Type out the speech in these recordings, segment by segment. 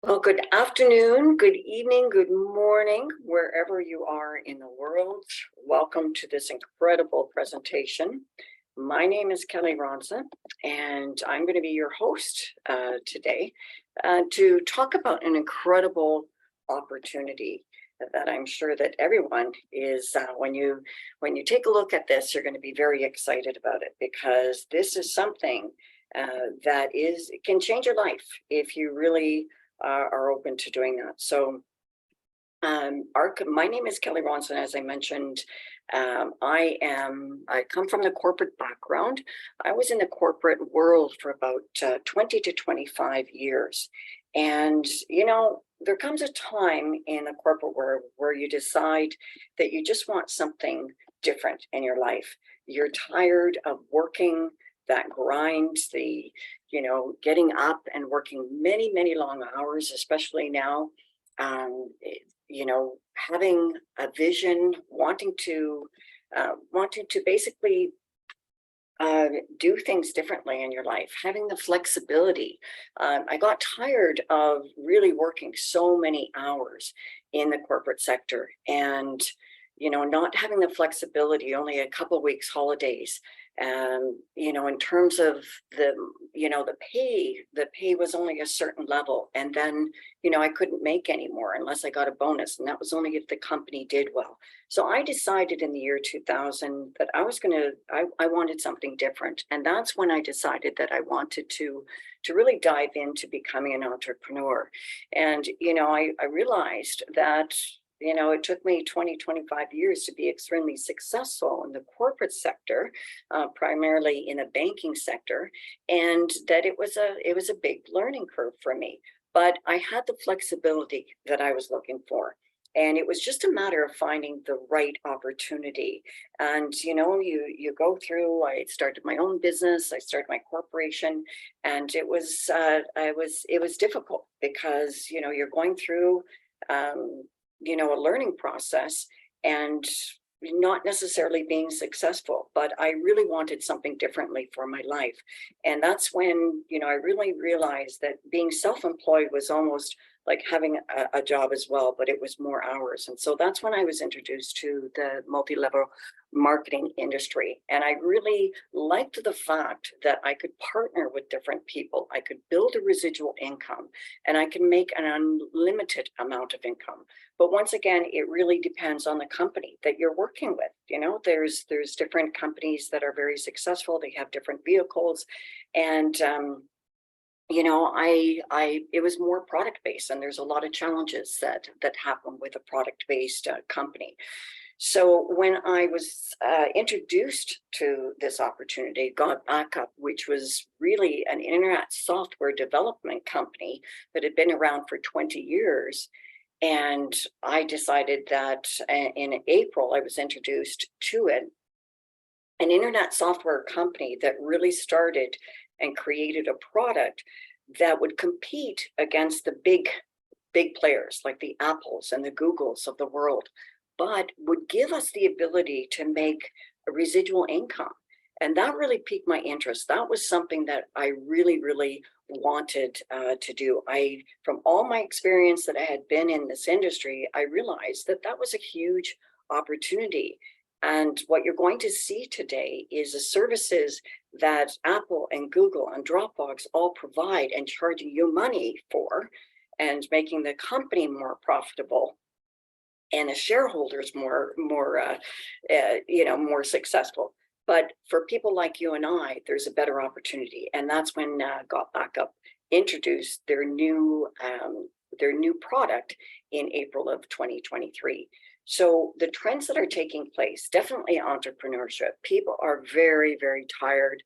Well, good afternoon, good evening, good morning, wherever you are in the world. Welcome to this incredible presentation. My name is Kelly Ronsyn, and I'm going to be your host today to talk about an incredible opportunity that I'm sure that everyone is, when you take a look at this, you're going to be very excited about it, because this is something that can change your life if you really are open to doing that. So my name is Kelly Ronsyn, as I mentioned. I come from the corporate background. I was in the corporate world for about 20 to 25 years. And, there comes a time in the corporate world where you decide that you just want something different in your life. You're tired of working that grind, getting up and working many, many long hours, especially now. Having a vision, wanting to basically do things differently in your life, having the flexibility. I got tired of really working so many hours in the corporate sector, and not having the flexibility, only a couple weeks holidays. In terms of the pay was only a certain level, and then I couldn't make any more unless I got a bonus, and that was only if the company did well. So I decided in the year 2000 that I wanted something different, and that's when I decided that I wanted to really dive into becoming an entrepreneur. And I realized that it took me 20, 25 years to be extremely successful in the corporate sector, primarily in the banking sector, and that it was a big learning curve for me. But I had the flexibility that I was looking for. And it was just a matter of finding the right opportunity. And, you go through, I started my own business, I started my corporation, and it was difficult because, you're going through, a learning process and not necessarily being successful, but I really wanted something differently for my life. And that's when, I really realized that being self-employed was almost like having a job as well, but it was more hours. And so that's when I was introduced to the multi-level marketing industry. And I really liked the fact that I could partner with different people. I could build a residual income, and I can make an unlimited amount of income. But once again, it really depends on the company that you're working with. There's different companies that are very successful. They have different vehicles, and it was more product based, and there's a lot of challenges that happen with a product based company. So when I was introduced to this opportunity, Gotbackup, which was really an internet software development company that had been around for 20 years, and I decided that in April, I was introduced to it, an internet software company that really started and created a product that would compete against the big players like the Apples and the Googles of the world, but would give us the ability to make a residual income. And that really piqued my interest. That was something that I really, really wanted to do. From all my experience that I had been in this industry, I realized that that was a huge opportunity. And what you're going to see today is the services that Apple and Google and Dropbox all provide and charging you money for, and making the company more profitable and the shareholders more successful. But for people like you and I, there's a better opportunity, and that's when Gotbackup introduced their new product in April of 2023. So the trends that are taking place, definitely entrepreneurship. People are very, very tired.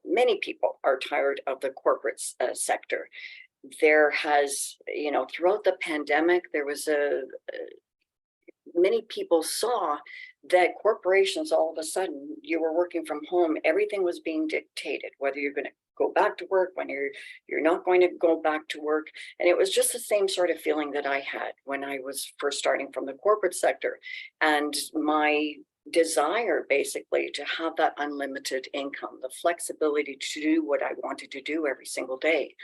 Many people are tired of the corporate sector. There has, throughout the pandemic, there was many people saw that corporations, all of a sudden, you were working from home, everything was being dictated, whether you're going to go back to work, when you're not going to go back to work. And it was just the same sort of feeling that I had when I was first starting from the corporate sector. And my desire basically to have that unlimited income, the flexibility to do what I wanted to do every single day.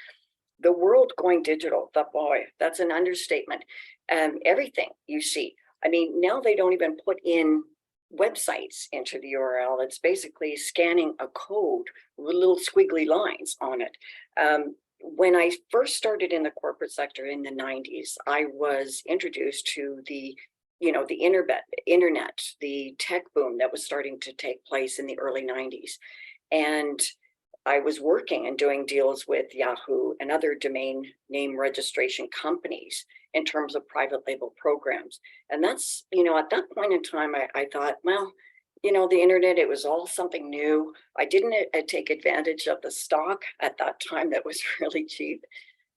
the world going digital, boy, that's an understatement. Everything you see. I mean, now they don't even put in websites into the URL. It's basically scanning a code with little squiggly lines on it. When I first started in the corporate sector in the 90s, I was introduced to the internet, the tech boom that was starting to take place in the early 90s. And I was working and doing deals with Yahoo and other domain name registration companies in terms of private label programs. And that's, at that point in time, I thought, well, the internet, it was all something new. I didn't take advantage of the stock at that time that was really cheap.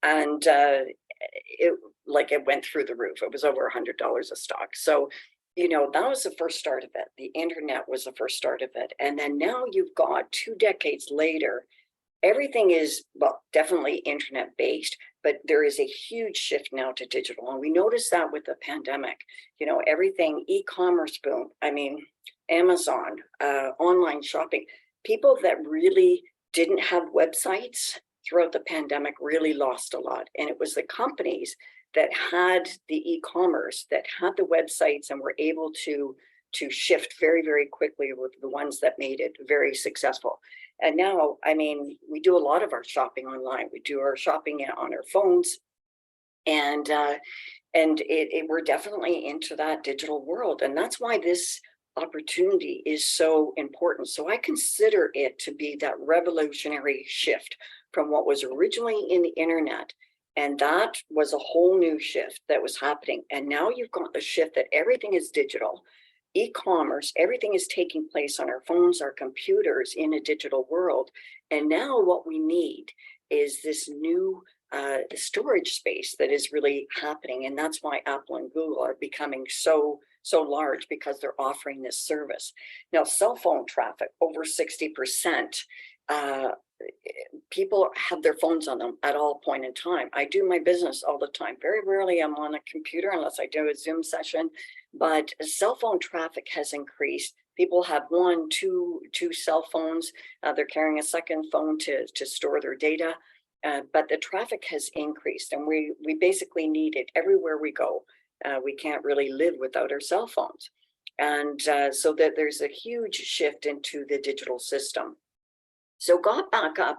And it went through the roof. It was over $100 a stock. So, that was the first start of it. The internet was the first start of it. And then now you've got 2 decades later, everything is, well, definitely internet based, but there is a huge shift now to digital. And we noticed that with the pandemic, everything e-commerce boom. I mean, Amazon, online shopping, people that really didn't have websites throughout the pandemic really lost a lot. And it was the companies that had the e-commerce, that had the websites and were able to shift very, very quickly, with the ones that made it very successful. And now, I mean, we do a lot of our shopping online. We do our shopping on our phones, and we're definitely into that digital world. And that's why this opportunity is so important. So I consider it to be that revolutionary shift from what was originally in the internet. And that was a whole new shift that was happening. And now you've got the shift that everything is digital, e-commerce, everything is taking place on our phones, our computers, in a digital world. And now what we need is this new storage space that is really happening. And that's why Apple and Google are becoming so large, because they're offering this service. Now, cell phone traffic, over 60%. People have their phones on them at all point in time. I do my business all the time. Very rarely I'm on a computer unless I do a Zoom session, but cell phone traffic has increased. People have 1, 2 cell phones. They're carrying a second phone to store their data, but the traffic has increased, and we basically need it everywhere we go. We can't really live without our cell phones. And so that there's a huge shift into the digital system. So Gotbackup,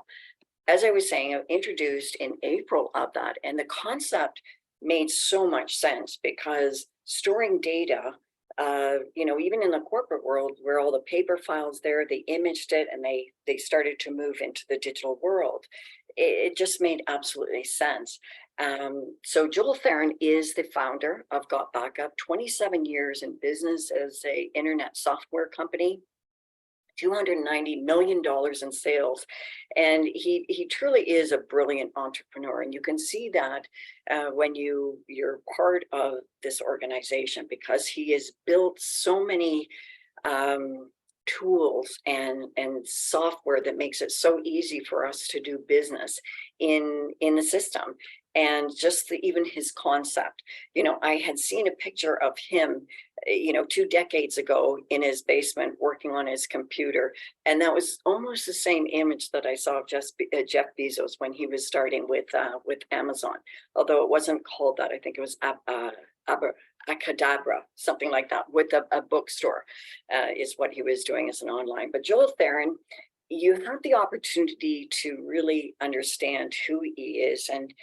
as I was saying, introduced in April of that, and the concept made so much sense, because storing data, even in the corporate world where all the paper files there, they imaged it and they started to move into the digital world. It just made absolutely sense. So Joel Theron is the founder of Gotbackup, 27 years in business as an internet software company. $290 million in sales. And he truly is a brilliant entrepreneur. And you can see that when you're part of this organization, because he has built so many tools and software that makes it so easy for us to do business in the system. And just even his concept, I had seen a picture of him, 2 decades ago in his basement working on his computer. And that was almost the same image that I saw of Jeff Bezos when he was starting with Amazon, although it wasn't called that. I think it was Acadabra, something like that, with a bookstore is what he was doing as an online. But Joel Theron, you have the opportunity to really understand who he is, and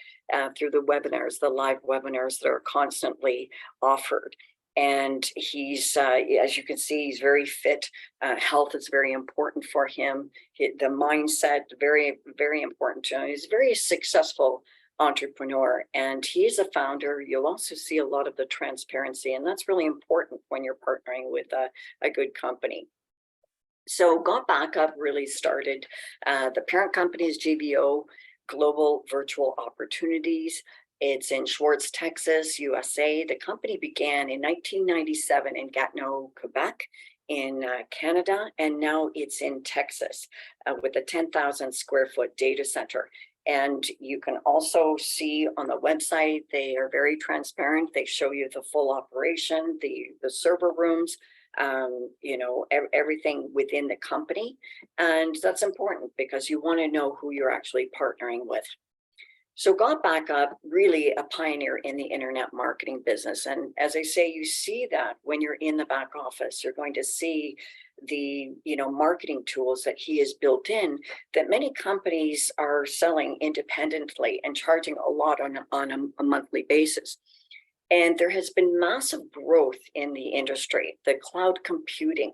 through the webinars, the live webinars that are constantly offered. And he's, as you can see, he's very fit. Health is very important for him. The mindset, very, very important to him. He's a very successful entrepreneur, and he is a founder. You'll also see a lot of the transparency, and that's really important when you're partnering with a good company. So Gotbackup really started, the parent company is GVO, Global Virtual Opportunities. It's in Schwartz, Texas, USA. The company began in 1997 in Gatineau, Quebec, in Canada, and now it's in Texas with a 10,000 square foot data center. And you can also see on the website, they are very transparent. They show you the full operation, the server rooms, everything within the company. And that's important because you want to know who you're actually partnering with. So Gotbackup, really a pioneer in the internet marketing business. And as I say, you see that when you're in the back office, you're going to see the marketing tools that he has built in that many companies are selling independently and charging a lot on a monthly basis. And there has been massive growth in the industry, the cloud computing.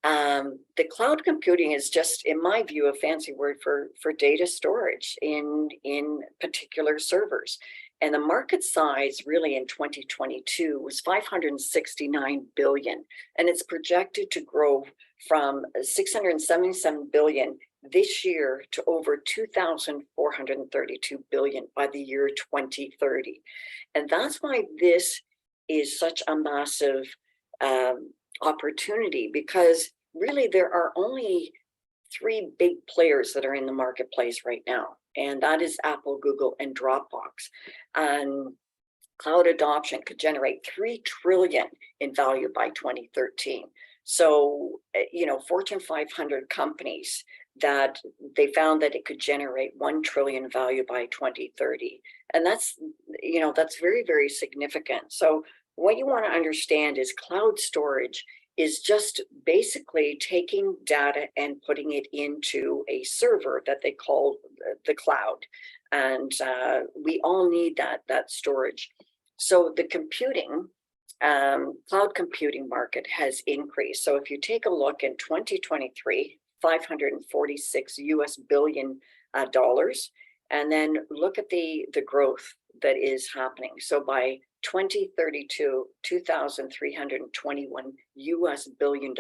The cloud computing is just, in my view, a fancy word for data storage in particular servers. And the market size really in 2022 was 569 billion. And it's projected to grow from 677 billion this year to over 2,432 billion by the year 2030. And that's why this is such a massive opportunity, because really there are only three big players that are in the marketplace right now, and that is Apple, Google, and Dropbox. And cloud adoption could generate 3 trillion in value by 2013. So, Fortune 500 companies that they found that it could generate 1 trillion value by 2030. And that's very, very significant. So what you want to understand is cloud storage is just basically taking data and putting it into a server that they call the cloud. And we all need that storage. So the cloud computing market has increased. So if you take a look in 2023, $546 billion, and then look at the growth that is happening. So by 2032, $2,321 billion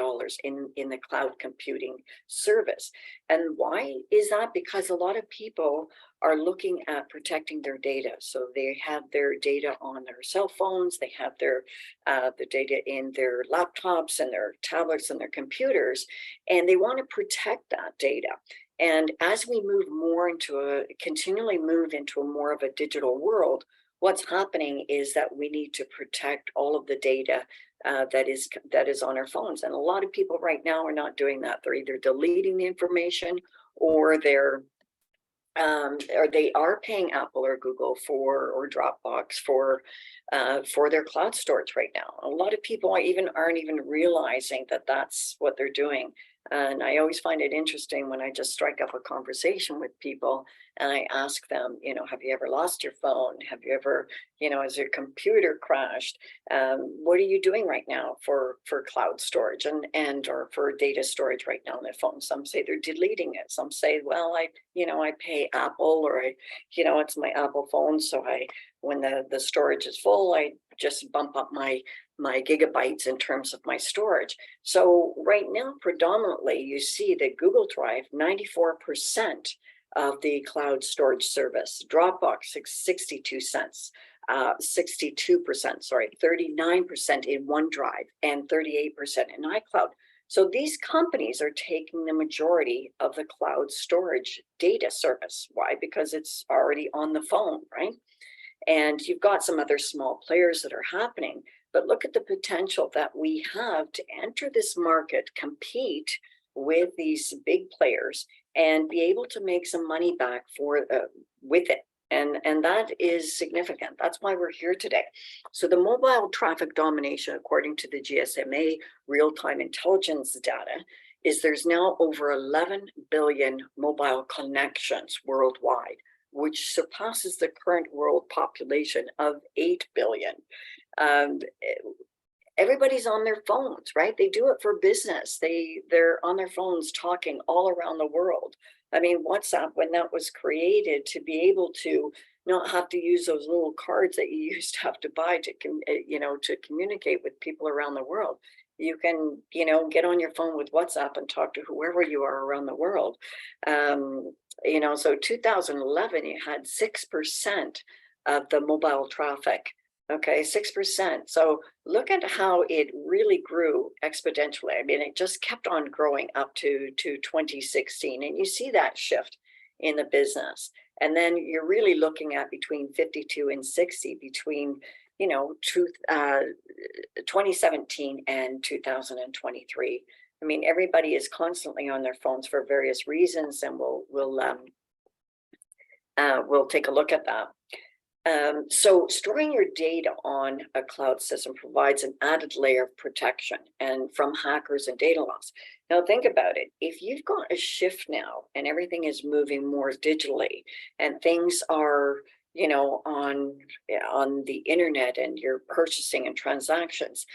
in the cloud computing service. And why is that? Because a lot of people are looking at protecting their data. So they have their data on their cell phones, they have their the data in their laptops and their tablets and their computers, and they want to protect that data. And as we continually move into a more of a digital world, what's happening is that we need to protect all of the data that is on our phones. And a lot of people right now are not doing that. They're either deleting the information, or they are paying Apple or Google or Dropbox for their cloud storage right now. A lot of people aren't even realizing that that's what they're doing. And I always find it interesting when I just strike up a conversation with people and I ask them, have you ever lost your phone? Have you ever, has your computer crashed? What are you doing right now for cloud storage and or for data storage right now on their phone? Some say they're deleting it. Some say, well, I pay Apple, or it's my Apple phone. So when the storage is full, I just bump up my gigabytes in terms of my storage. So right now, predominantly, you see that Google Drive, 94% of the cloud storage service, Dropbox, 62%, 39% in OneDrive, and 38% in iCloud. So these companies are taking the majority of the cloud storage data service. Why? Because it's already on the phone, right? And you've got some other small players that are happening, but look at the potential that we have to enter this market, compete with these big players, and be able to make some money back with it. And that is significant. That's why we're here today. So the mobile traffic domination, according to the GSMA real-time intelligence data, is there's now over 11 billion mobile connections worldwide, which surpasses the current world population of 8 billion. Everybody's on their phones, right? They do it for business. They're on their phones talking all around the world. I mean, WhatsApp, when that was created to be able to not have to use those little cards that you used to have to buy to communicate with people around the world. You can, get on your phone with WhatsApp and talk to whoever you are around the world. So 2011, you had 6% of the mobile traffic. Okay, 6%. So look at how it really grew exponentially. I mean, it just kept on growing up to 2016. And you see that shift in the business. And then you're really looking at between 52 and 60 between 2017 and 2023. I mean, everybody is constantly on their phones for various reasons, and we'll take a look at that. So storing your data on a cloud system provides an added layer of protection and from hackers and data loss. Now think about it. If you've got a shift now and everything is moving more digitally and things are, on the internet and you're purchasing and transactions,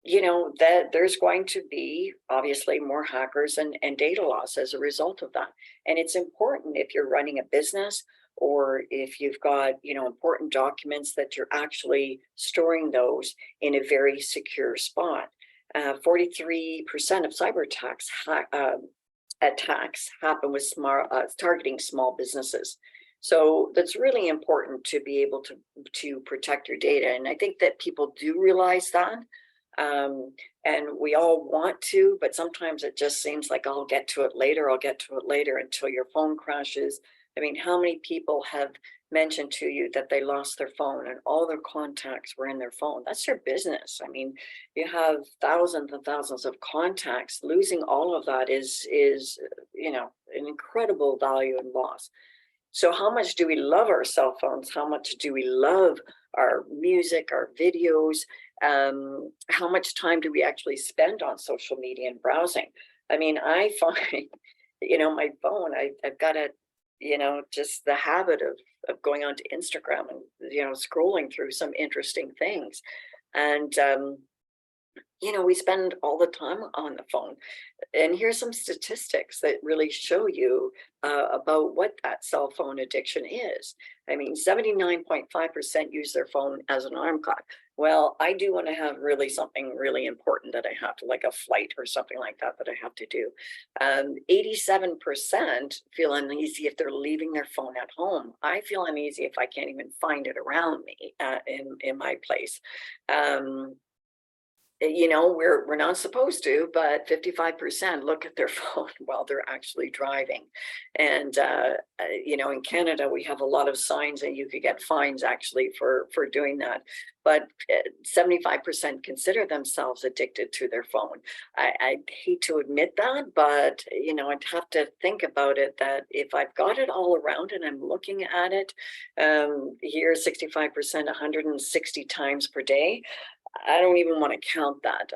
that there's going to be obviously more hackers and data loss as a result of that. And it's important if you're running a business or if you've got, important documents that you're actually storing those in a very secure spot. 43% of cyber attacks happen with targeting small businesses. So that's really important to be able to protect your data. And I think that people do realize that. And we all want to, but sometimes it just seems like I'll get to it later until your phone crashes. I mean, how many people have mentioned to you that they lost their phone and all their contacts were in their phone? That's their business. I mean, you have thousands and thousands of contacts. Losing all of that is an incredible value and loss. So how much do we love our cell phones? How much do we love our music, our videos? How much time do we actually spend on social media and browsing? I mean, I find, my phone, I've got just the habit of going onto Instagram and, scrolling through some interesting things. And, we spend all the time on the phone. And here's some statistics that really show you about what that cell phone addiction is. I mean, 79.5% use their phone as an alarm clock. Well, I do want to have really something really important that I have to, like a flight or something like that I have to do. 87% feel uneasy if they're leaving their phone at home. I feel uneasy if I can't even find it around me in my place. We're not supposed to, but 55% look at their phone while they're actually driving. And, in Canada, we have a lot of signs and you could get fines actually for doing that. But 75% consider themselves addicted to their phone. I hate to admit that, but, I'd have to think about it that if I've got it all around and I'm looking at it, here 65%, 160 times per day. I don't even want to count that,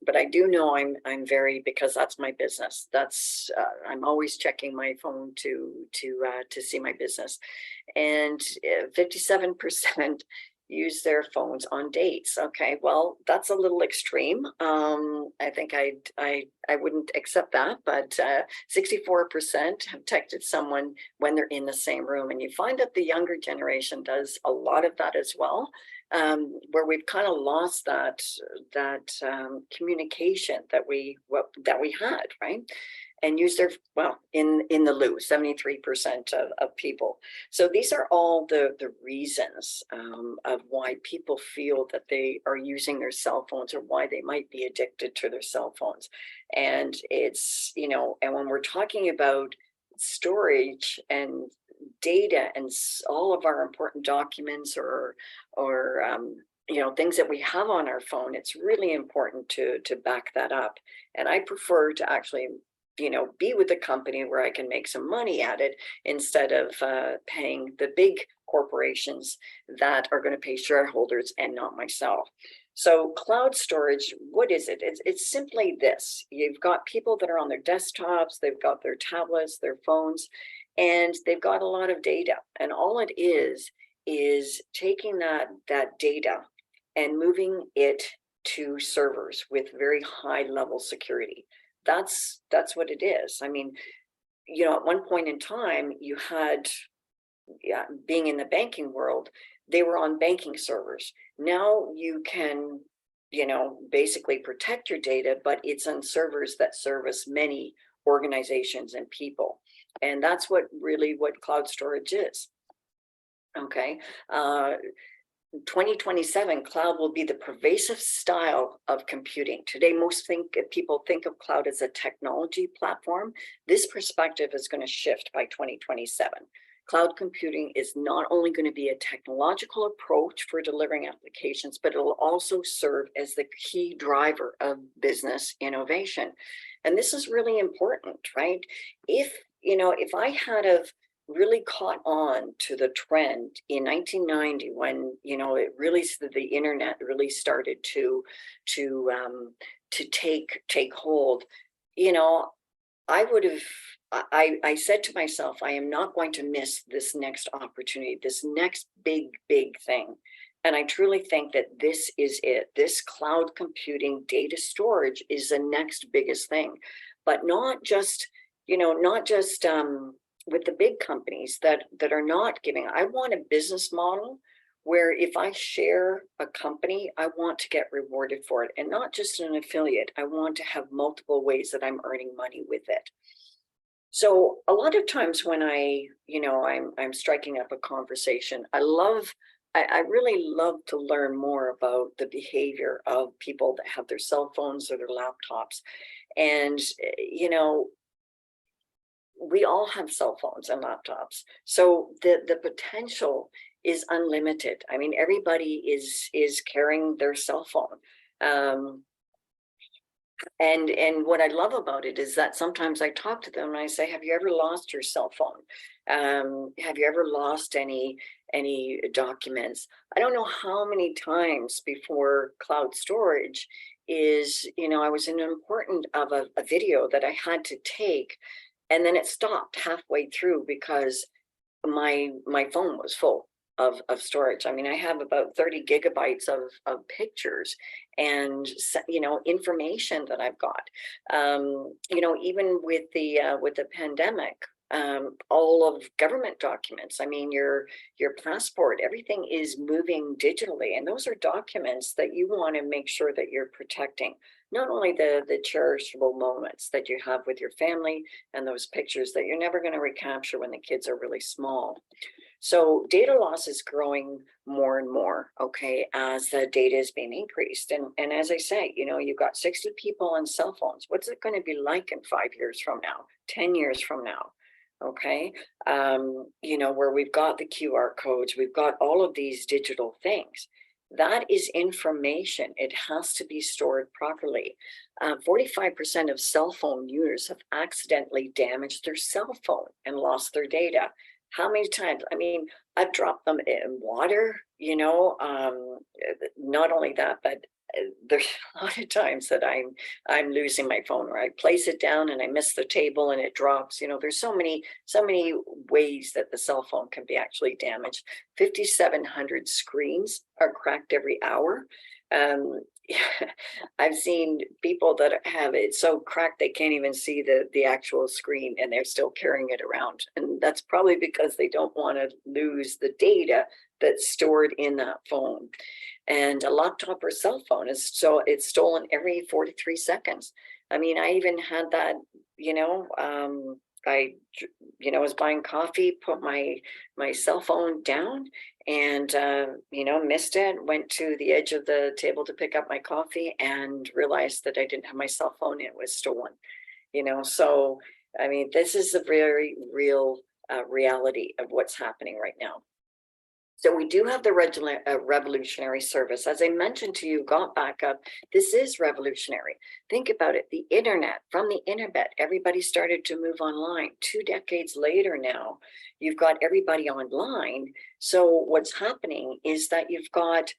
but I do know I'm very, because that's my business. That's I'm always checking my phone to see my business, and 57% use their phones on dates. Okay, well that's a little extreme. I think I wouldn't accept that, but 64% have texted someone when they're in the same room, and you find that the younger generation does a lot of that as well. Where we've kind of lost that communication that we had, right? And use their, in the loo, 73% of people. So these are all the reasons of why people feel that they are using their cell phones or why they might be addicted to their cell phones. And it's, and when we're talking about storage and data and all of our important documents or things that we have on our phone, it's really important to back that up. And I prefer to actually be with a company where I can make some money at it instead of paying the big corporations that are going to pay shareholders and not myself. So cloud storage, what is it? It's simply this. You've got people that are on their desktops, they've got their tablets, their phones, and they've got a lot of data. And all it is taking that data and moving it to servers with very high level security. That's what it is. I mean, at one point in time, you had, being in the banking world, they were on banking servers. Now you can, basically protect your data, but it's on servers that service many organizations and people. And that's what cloud storage is. Okay. 2027, cloud will be the pervasive style of computing. Today, most people think of cloud as a technology platform. This perspective is going to shift by 2027. Cloud computing is not only going to be a technological approach for delivering applications, but it will also serve as the key driver of business innovation. And this is really important, right? If I had really caught on to the trend in 1990 when, you know, it really, the internet really started to take hold. You know, I would have, I said to myself, I am not going to miss this next opportunity, this next big thing. And I truly think that this is it. This cloud computing data storage is the next biggest thing, but not just, you know, not just with the big companies that are not giving. I want a business model where if I share a company, I want to get rewarded for it, and not just an affiliate. I want to have multiple ways that I'm earning money with it. So a lot of times when I'm striking up a conversation, I really love to learn more about the behavior of people that have their cell phones or their laptops. And, we all have cell phones and laptops. So the potential is unlimited. I mean, everybody is carrying their cell phone. And what I love about it is that sometimes I talk to them and I say, have you ever lost your cell phone? Have you ever lost any documents? I don't know how many times before cloud storage is, I was in an important of a video that I had to take, and then it stopped halfway through because my phone was full of storage. I mean, I have about 30 gigabytes of pictures and, information that I've got. Even with the pandemic, all of government documents, I mean, your passport, everything is moving digitally, and those are documents that you want to make sure that you're protecting. Not only the cherishable moments that you have with your family and those pictures that you're never going to recapture when the kids are really small. So data loss is growing more and more, okay, as the data is being increased. And as I say, you've got 60 people on cell phones. What's it going to be like in 5 years from now, 10 years from now? Okay, where we've got the QR codes, we've got all of these digital things. That is information. It has to be stored properly. 45% of cell phone users have accidentally damaged their cell phone and lost their data. How many times? I mean, I've dropped them in water, not only that, but there's a lot of times that I'm losing my phone, or I place it down and I miss the table and it drops. There's so many ways that the cell phone can be actually damaged. 5,700 screens are cracked every hour. I've seen people that have it so cracked they can't even see the actual screen, and they're still carrying it around. And that's probably because they don't want to lose the data that's stored in that phone. And a laptop or cell phone it's stolen every 43 seconds. I mean, I even had that, I was buying coffee, put my cell phone down, and missed it, went to the edge of the table to pick up my coffee and realized that I didn't have my cell phone. It was stolen. So I mean, this is a very real reality of what's happening right now. So we do have the revolutionary service. As I mentioned to you, Gotbackup, this is revolutionary. Think about it, the internet, from the internet, everybody started to move online. 2 decades later now, you've got everybody online. So what's happening is that you've got,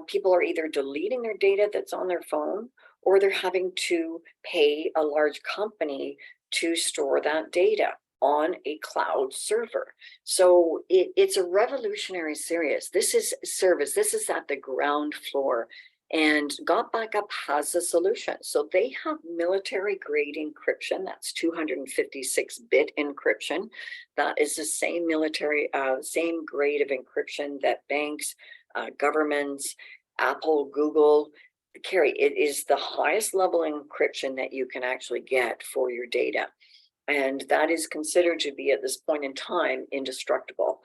people are either deleting their data that's on their phone, or they're having to pay a large company to store that data on a cloud server. So it's a revolutionary service. This is at the ground floor, and Gotbackup has a solution. So they have military grade encryption. That's 256-bit encryption. That is the same same grade of encryption that banks, governments, Apple, Google carry. It is the highest level encryption that you can actually get for your data. And that is considered to be, at this point in time, indestructible.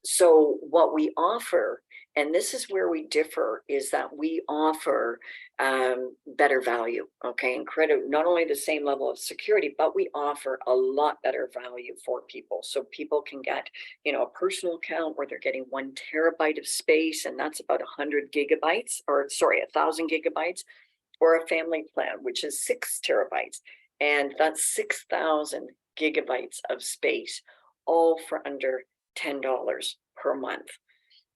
So what we offer, and this is where we differ, is that we offer better value, okay? Not only the same level of security, but we offer a lot better value for people. So people can get, a personal account where they're getting 1 terabyte of space, and that's about 1,000 gigabytes, or a family plan, which is 6 terabytes. And that's 6,000 gigabytes of space. all for under $10 per month.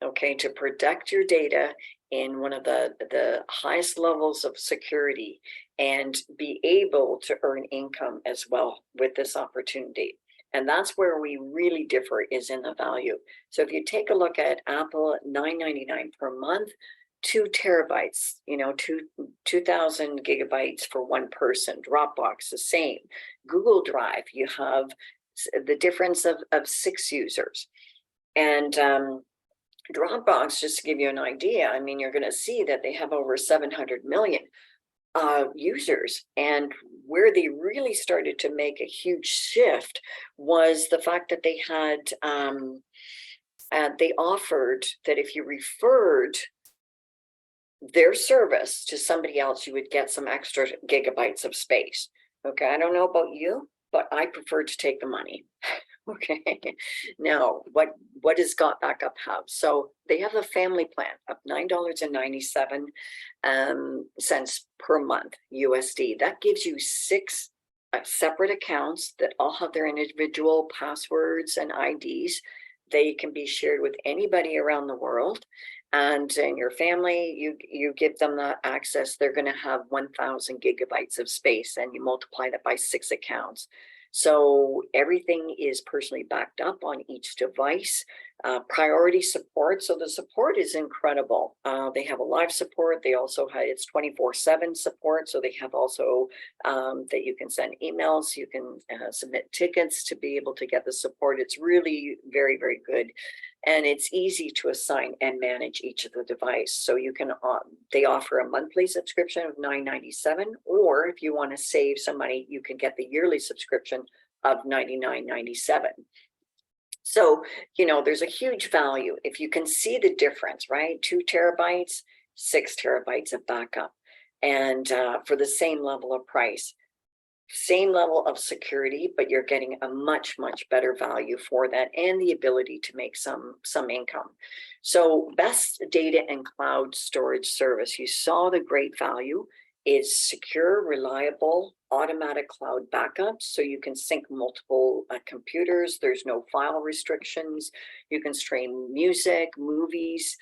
Okay, to protect your data in one of the highest levels of security and be able to earn income as well with this opportunity. And that's where we really differ, is in the value. So if you take a look at Apple at $9.99 per month, 2 TB, 2,000 gigabytes for one person. Dropbox, the same. Google Drive, you have the difference of 6 users. And Dropbox, just to give you an idea, I mean, you're going to see that they have over 700 million users. And where they really started to make a huge shift was the fact that they had, they offered that if you referred their service to somebody else, you would get some extra gigabytes of space. Okay, I don't know about you, but I prefer to take the money. Okay, now what does Gotbackup have? So they have a family plan of $9.97 per month USD. That gives you 6 separate accounts that all have their individual passwords and IDs. They can be shared with anybody around the world. And in your family, you give them that access, they're going to have 1,000 gigabytes of space, and you multiply that by 6 accounts. So everything is personally backed up on each device. Priority support. So the support is incredible. They have a live support. They also have, it's 24/7 support. So they have also that you can send emails, you can submit tickets to be able to get the support. It's really very, very good. And it's easy to assign and manage each of the device. So you can, they offer a monthly subscription of $9.97, or if you want to save some money, you can get the yearly subscription of $99.97. So, there's a huge value if you can see the difference, right? 2 TB, 6 TB of backup, and for the same level of price. Same level of security, but you're getting a much, much better value for that, and the ability to make some income. So best data and cloud storage service. You saw the great value is secure, reliable, automatic cloud backups. So you can sync multiple computers. There's no file restrictions. You can stream music, movies,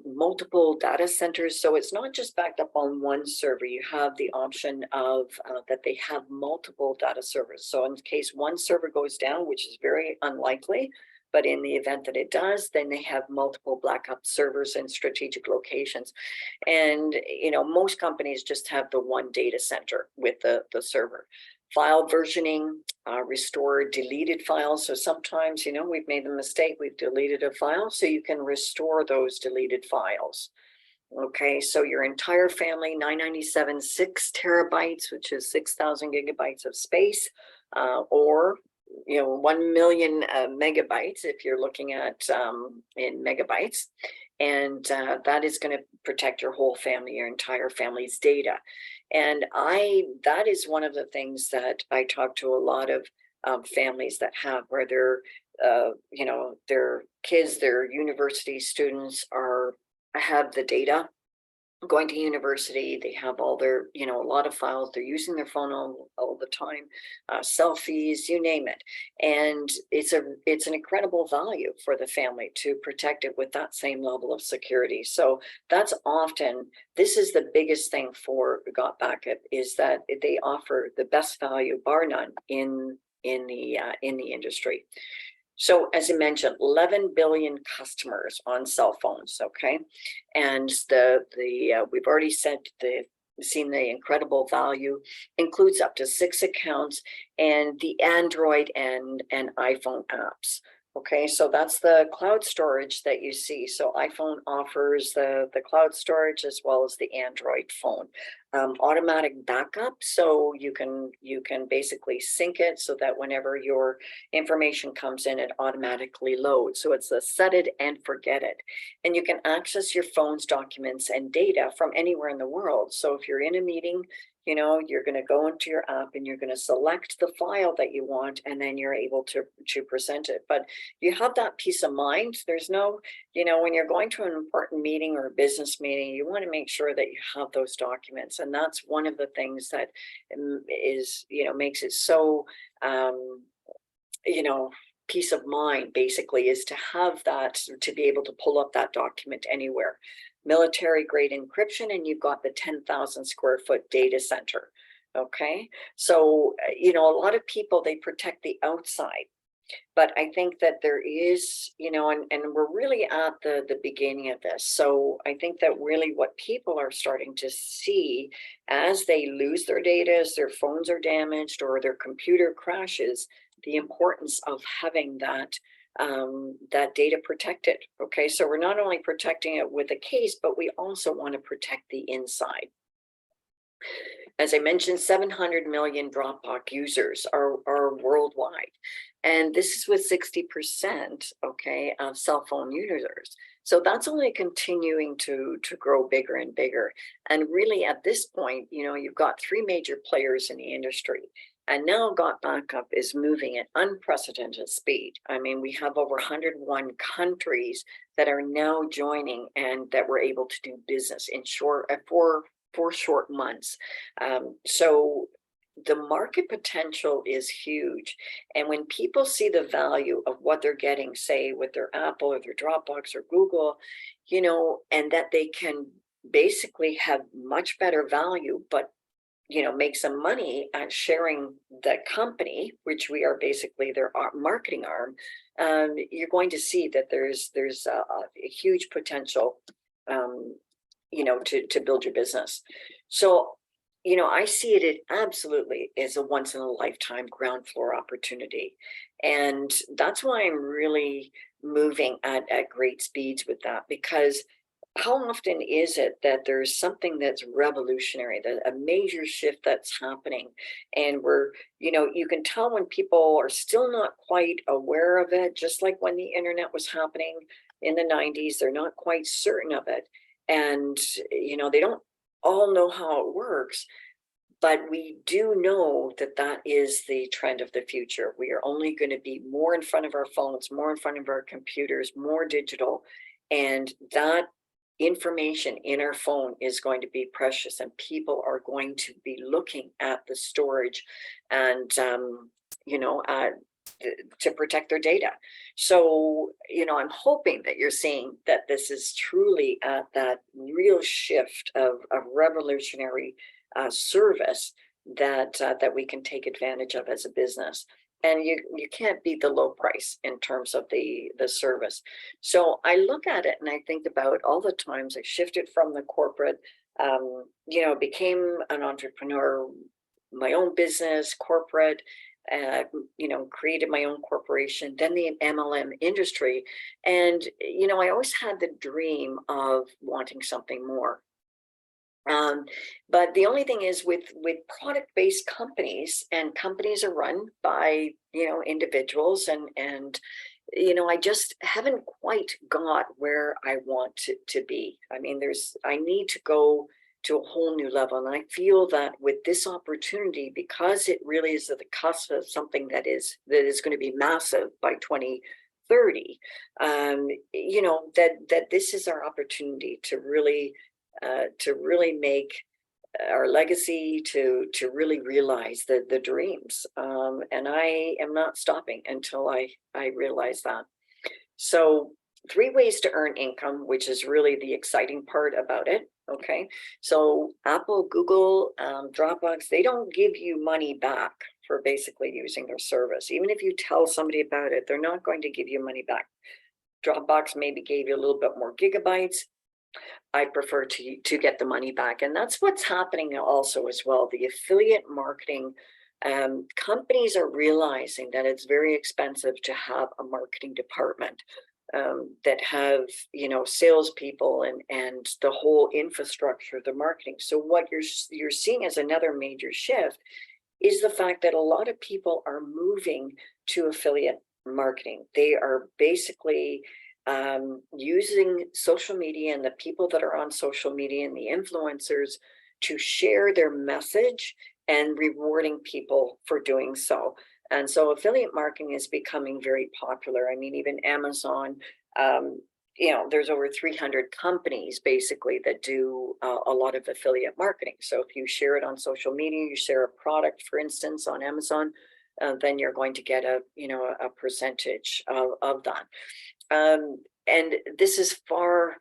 multiple data centers. So it's not just backed up on one server. You have the option of that they have multiple data servers. So in case one server goes down, which is very unlikely, but in the event that it does, then they have multiple backup servers in strategic locations. And, most companies just have the one data center with the server. File versioning, restore deleted files. So sometimes, we've made the mistake, we've deleted a file, so you can restore those deleted files. Okay, so your entire family, $9.97, 6 TB, which is 6,000 gigabytes of space, or 1 million megabytes if you're looking at in megabytes. And that is going to protect your whole family, your entire family's data. And that is one of the things that I talk to a lot of families that have, where their kids, their university students have the data going to university. They have all their, a lot of files. They're using their phone all the time, selfies, you name it. And it's an incredible value for the family to protect it with that same level of security. So this is the biggest thing for Gotbackup, is that they offer the best value, bar none, in the industry. So as I mentioned, 11 billion customers on cell phones, okay? And we've already seen the incredible value, includes up to 6 accounts, and the Android and iPhone apps. Okay, so that's the cloud storage that you see. So iPhone offers the cloud storage as well as the Android phone. Automatic backup, so you can basically sync it so that whenever your information comes in, it automatically loads. So it's a set it and forget it. And you can access your phone's documents and data from anywhere in the world. So if you're in a meeting, you're going to go into your app and you're going to select the file that you want, and then you're able to present it. But you have that peace of mind. There's no, when you're going to an important meeting or a business meeting, you want to make sure that you have those documents. And that's one of the things that is, makes it so, peace of mind basically is to have that, to be able to pull up that document anywhere. Military grade encryption, and you've got the 10,000 square foot data center. Okay, so you know, a lot of people, they protect the outside, but I think that there is, you know, and we're really at the beginning of this. So I think that really what people are starting to see as they lose their data, as their phones are damaged or their computer crashes, the importance of having that that data protected. Okay, so we're not only protecting it with a case, but we also want to protect the inside. As I mentioned, 700 million Dropbox users are worldwide. And this is with 60%, okay, of cell phone users. So that's only continuing to grow bigger and bigger. And really at this point, you know, you've got three major players in the industry. And now Gotbackup is moving at unprecedented speed. I mean, we have over 101 countries that are now joining and that we're able to do business in four short months. So the market potential is huge. And when people see the value of what they're getting, say with their Apple or their Dropbox or Google, you know, and that they can basically have much better value, but you know, make some money at sharing the company, which we are basically their marketing arm, you're going to see that there's a huge potential, you know, to build your business. So, you know, I see it absolutely as a once in a lifetime ground floor opportunity. And that's why I'm really moving at great speeds with that, because how often is it that there's something that's revolutionary, that a major shift that's happening, and we're, you know, you can tell when people are still not quite aware of it, just like when the internet was happening in the 90s, they're not quite certain of it. And, you know, they don't all know how it works, but we do know that that is the trend of the future. We are only going to be more in front of our phones, more in front of our computers, more digital, and that information in our phone is going to be precious, and people are going to be looking at the storage and you know, to protect their data. So, you know, I'm hoping that you're seeing that this is truly that real shift of revolutionary service that that we can take advantage of as a business. And you can't beat the low price in terms of the service. So I look at it and I think about all the times I shifted from the corporate, you know, became an entrepreneur, my own business, corporate, you know, created my own corporation, then the MLM industry. And, you know, I always had the dream of wanting something more. But the only thing is with product-based companies, and companies are run by, you know, individuals, and you know, I just haven't quite got where I want to be. I mean, I need to go to a whole new level. And I feel that with this opportunity, because it really is at the cusp of something that is going to be massive by 2030, you know, that this is our opportunity to really make our legacy, to really realize the dreams. And I am not stopping until I realize that. So 3 ways to earn income, which is really the exciting part about it. Okay, so Apple, Google, Dropbox, they don't give you money back for basically using their service. Even if you tell somebody about it, they're not going to give you money back. Dropbox maybe gave you a little bit more gigabytes. I prefer to get the money back. And that's what's happening also as well. The affiliate marketing companies are realizing that it's very expensive to have a marketing department that have, you know, salespeople and the whole infrastructure, the marketing. So what you're seeing as another major shift is the fact that a lot of people are moving to affiliate marketing. They are basically using social media and the people that are on social media and the influencers to share their message and rewarding people for doing so. And so affiliate marketing is becoming very popular. I mean, even Amazon, you know, there's over 300 companies basically that do a lot of affiliate marketing. So if you share it on social media, you share a product, for instance, on Amazon, then you're going to get a, a percentage of that. And this is far,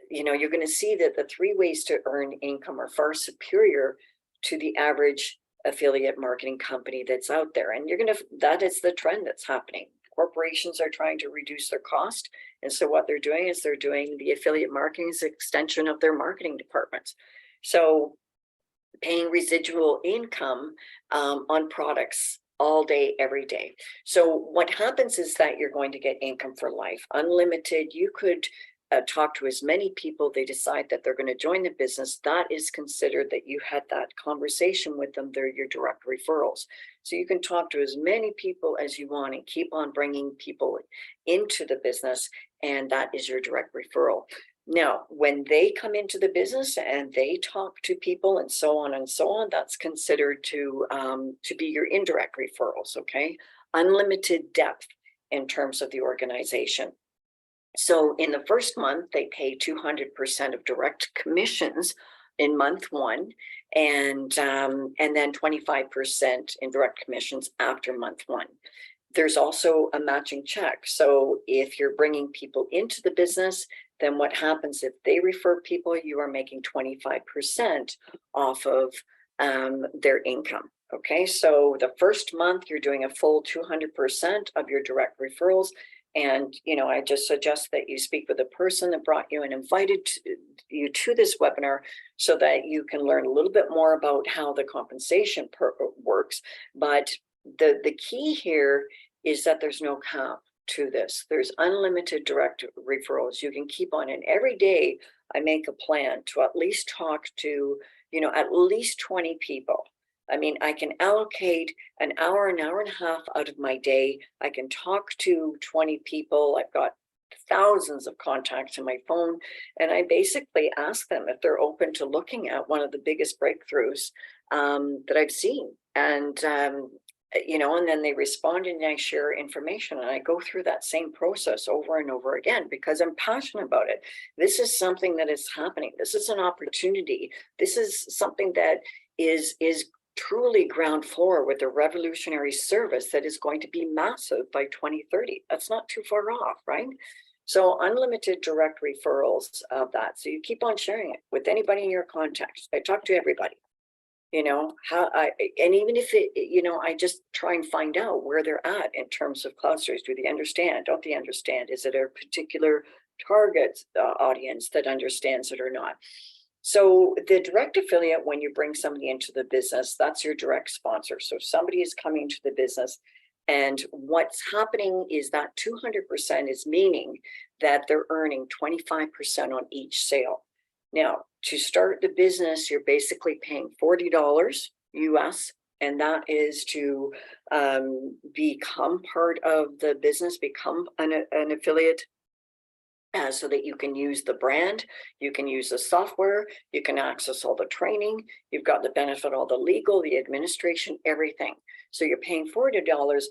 you're going to see that the 3 ways to earn income are far superior to the average affiliate marketing company that's out there. And that is the trend that's happening. Corporations are trying to reduce their cost. And so what they're doing is they're doing the affiliate marketing as an extension of their marketing departments. So paying residual income on products all day, every day. So what happens is that you're going to get income for life, unlimited. You could talk to as many people. They decide that they're going to join the business. That is considered that you had that conversation with them. They're your direct referrals. So you can talk to as many people as you want and keep on bringing people into the business. And that is your direct referral. Now, when they come into the business and they talk to people and so on, that's considered to be your indirect referrals, okay? Unlimited depth in terms of the organization. So in the first month, they pay 200% of direct commissions in month 1, and then 25% in direct commissions after month 1. There's also a matching check. So if you're bringing people into the business, then what happens if they refer people, you are making 25% off of their income. Okay, so the first month you're doing a full 200% of your direct referrals. And, I just suggest that you speak with the person that brought you and invited you to this webinar so that you can learn a little bit more about how the compensation works. But the key here is that there's no cap to this. There's unlimited direct referrals. You can keep on, and every day I make a plan to at least talk to, at least 20 people. I mean, I can allocate an hour and a half out of my day. I can talk to 20 people. I've got thousands of contacts in my phone, and I basically ask them if they're open to looking at one of the biggest breakthroughs that I've seen. And and then they respond and I share information, and I go through that same process over and over again because I'm passionate about it. This is something that is happening. This is an opportunity. This is something that is truly ground floor with a revolutionary service that is going to be massive by 2030. That's not too far off, right? So unlimited direct referrals of that. So you keep on sharing it with anybody in your contacts. I talk to everybody. And even if I just try and find out where they're at in terms of clusters. Do they understand? Don't they understand? Is it a particular target audience that understands it or not? So the direct affiliate, when you bring somebody into the business, that's your direct sponsor. So somebody is coming to the business, and what's happening is that 200% is meaning that they're earning 25% on each sale. Now, to start the business, you're basically paying $40 US, and that is to become part of the business, become an affiliate, so that you can use the brand, you can use the software, you can access all the training, you've got the benefit, all the legal, the administration, everything. So you're paying $40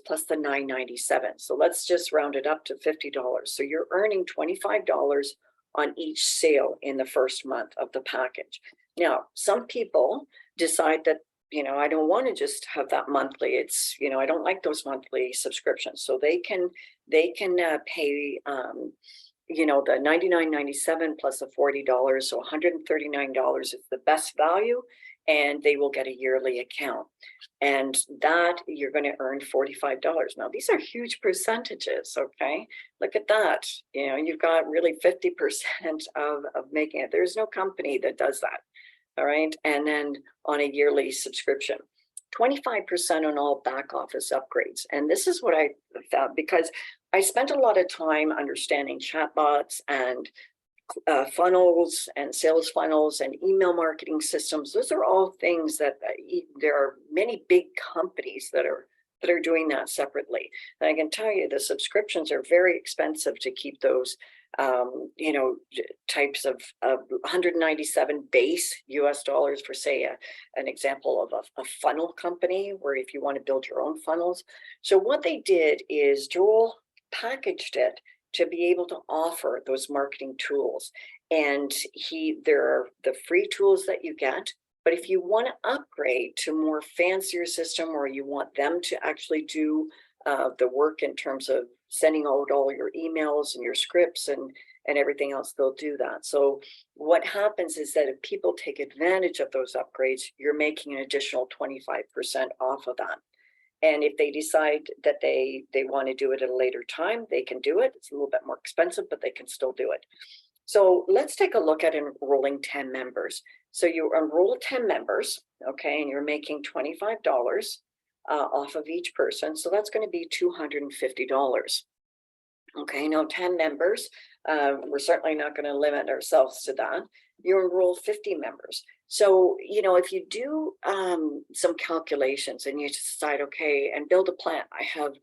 plus the $9.97. So let's just round it up to $50. So you're earning $25 on each sale in the first month of the package. Now, some people decide that, I don't want to just have that monthly. It's, I don't like those monthly subscriptions. So they can pay, the $99.97 plus the $40, so $139 is the best value, and they will get a yearly account. And that you're going to earn $45. Now, these are huge percentages, okay? Look at that. You've got really 50% of making it. There's no company that does that, all right? And then on a yearly subscription. 25% on all back office upgrades. And this is what I found, because I spent a lot of time understanding chatbots and funnels and sales funnels and email marketing systems. Those are all things that there are many big companies that are doing that separately. And I can tell you the subscriptions are very expensive to keep those types of 197 base US dollars for, say, an example of a funnel company, where if you want to build your own funnels. So what they did is Joel packaged it to be able to offer those marketing tools. And there are the free tools that you get, But if you want to upgrade to more fancier system, or you want them to actually do the work in terms of sending out all your emails and your scripts and everything else, they'll do that. So what happens is that if people take advantage of those upgrades, you're making an additional 25% off of that. And if they decide that they want to do it at a later time, they can do it. It's a little bit more expensive, but they can still do it. So let's take a look at enrolling 10 members. So you enroll 10 members, okay, and you're making $25 off of each person. So that's going to be $250. Okay, now 10 members, we're certainly not going to limit ourselves to that. You enroll 50 members. So, you know, if you do some calculations and you decide, okay, and build a plan, I have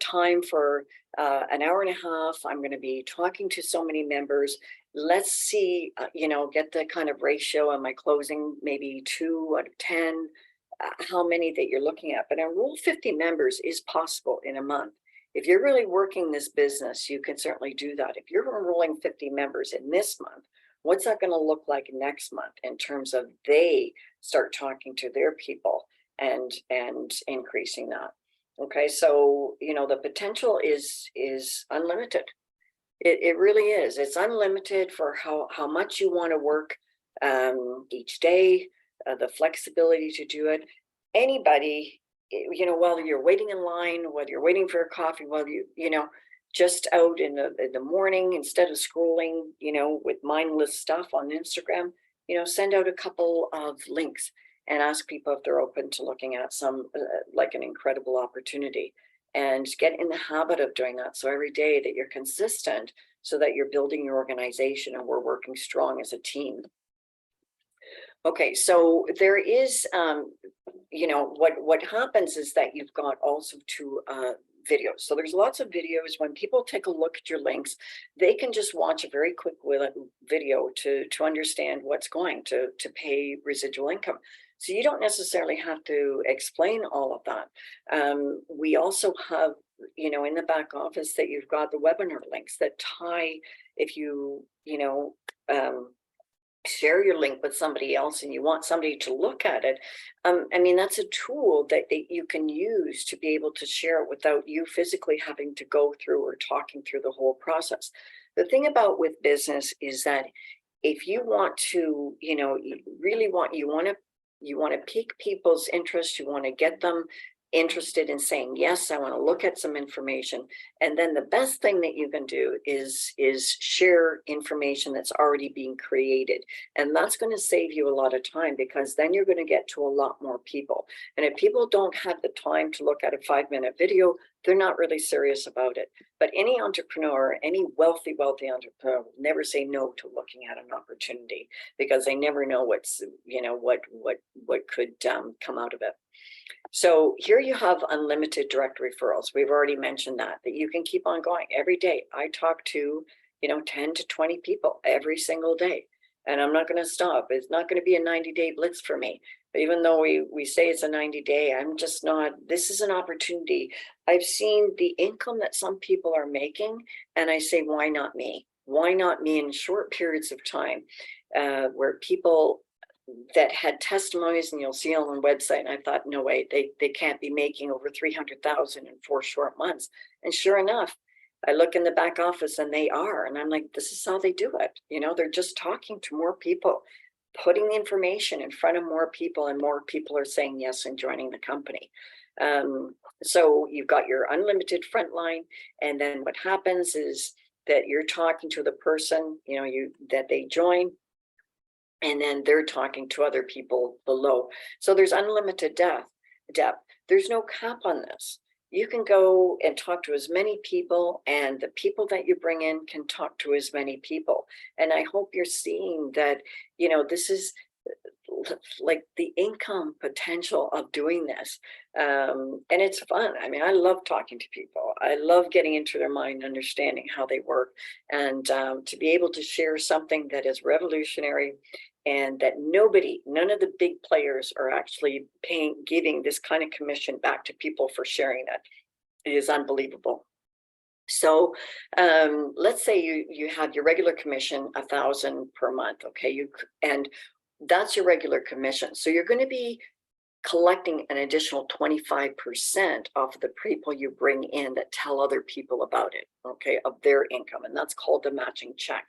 time for an hour and a half. I'm going to be talking to so many members. Let's see, you know, get the kind of ratio on my closing, maybe 2 out of 10, how many that you're looking at. But enroll 50 members is possible in a month. If you're really working this business, you can certainly do that. If you're enrolling 50 members in this month, what's that going to look like next month in terms of they start talking to their people and increasing that? Okay, so you know the potential is unlimited. It really is. It's unlimited for how much you want to work each day, the flexibility to do it. Anybody, you know, while you're waiting in line, whether you're waiting for a coffee, while you know, just out in the morning, instead of scrolling, you know, with mindless stuff on Instagram, you know, send out a couple of links and ask people if they're open to looking at some like an incredible opportunity, and get in the habit of doing that. So every day that you're consistent, so that you're building your organization and we're working strong as a team. Okay, so there is, you know, what happens is that you've got also two videos. So there's lots of videos. When people take a look at your links, they can just watch a very quick video to understand what's going to pay residual income. So you don't necessarily have to explain all of that. We also have, you know, in the back office that you've got the webinar links that tie, if you know, share your link with somebody else and you want somebody to look at it. I mean, that's a tool that you can use to be able to share it without you physically having to go through or talking through the whole process. The thing about with business is that if you want to, you know, you really want, you want to pique people's interest, you want to get them interested in saying, yes, I want to look at some information. And then the best thing that you can do is share information that's already being created. And that's going to save you a lot of time, because then you're going to get to a lot more people. And if people don't have the time to look at a 5-minute video, they're not really serious about it. But any entrepreneur, any wealthy entrepreneur will never say no to looking at an opportunity, because they never know what's, you know, what could come out of it. So here you have unlimited direct referrals. We've already mentioned that you can keep on going every day. I talk to, you know, 10 to 20 people every single day, and I'm not going to stop. It's not going to be a 90-day blitz for me. But even though we say it's a 90-day, I'm just not. This is an opportunity. I've seen the income that some people are making, and I say, why not me? Why not me in short periods of time, where people that had testimonies, and you'll see on the website, and I thought, no way, they can't be making over 300,000 in 4 short months. And sure enough, I look in the back office and they are, and I'm like, this is how they do it. You know, they're just talking to more people, putting information in front of more people, and more people are saying yes and joining the company. So you've got your unlimited frontline, and then what happens is that you're talking to the person, you know, that they join, and then they're talking to other people below. So there's unlimited depth. There's no cap on this. You can go and talk to as many people, and the people that you bring in can talk to as many people. And I hope you're seeing that, you know, this is like the income potential of doing this. And it's fun. I mean, I love talking to people. I love getting into their mind, understanding how they work, and to be able to share something that is revolutionary, and that none of the big players are actually giving this kind of commission back to people for sharing that. It is unbelievable. So let's say you have your regular commission, 1,000 per month. Okay, and That's your regular commission. So you're going to be collecting an additional 25% off of the people you bring in that tell other people about it, okay, of their income. And that's called the matching check.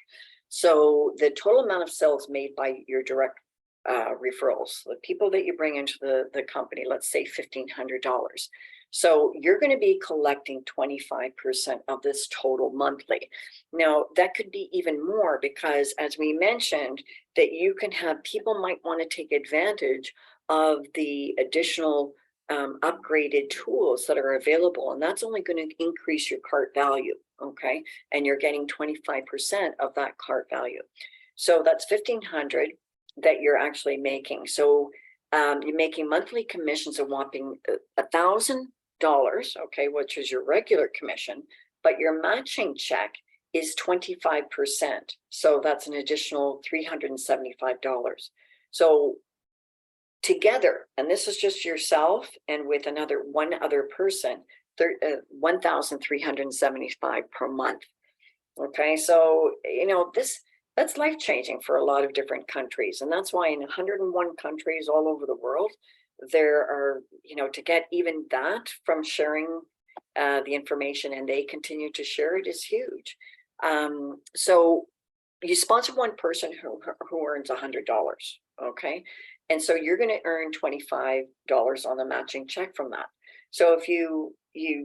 So the total amount of sales made by your direct referrals, the people that you bring into the company, let's say $1,500. So you're going to be collecting 25% of this total monthly. Now, that could be even more because, as we mentioned, that you can have people might want to take advantage of the additional upgraded tools that are available, and that's only going to increase your cart value, okay? And you're getting 25% of that cart value. So that's $1,500 that you're actually making. So you're making monthly commissions of whopping $1,000, okay, which is your regular commission, but your matching check is 25%. So that's an additional $375. So together, and this is just yourself and with one other person, $1,375 per month. Okay, so that's life-changing for a lot of different countries, and that's why in 101 countries all over the world, there are, to get even that from sharing the information and they continue to share it is huge. So you sponsor one person who earns $100, okay? And so you're going to earn $25 on the matching check from that. So if you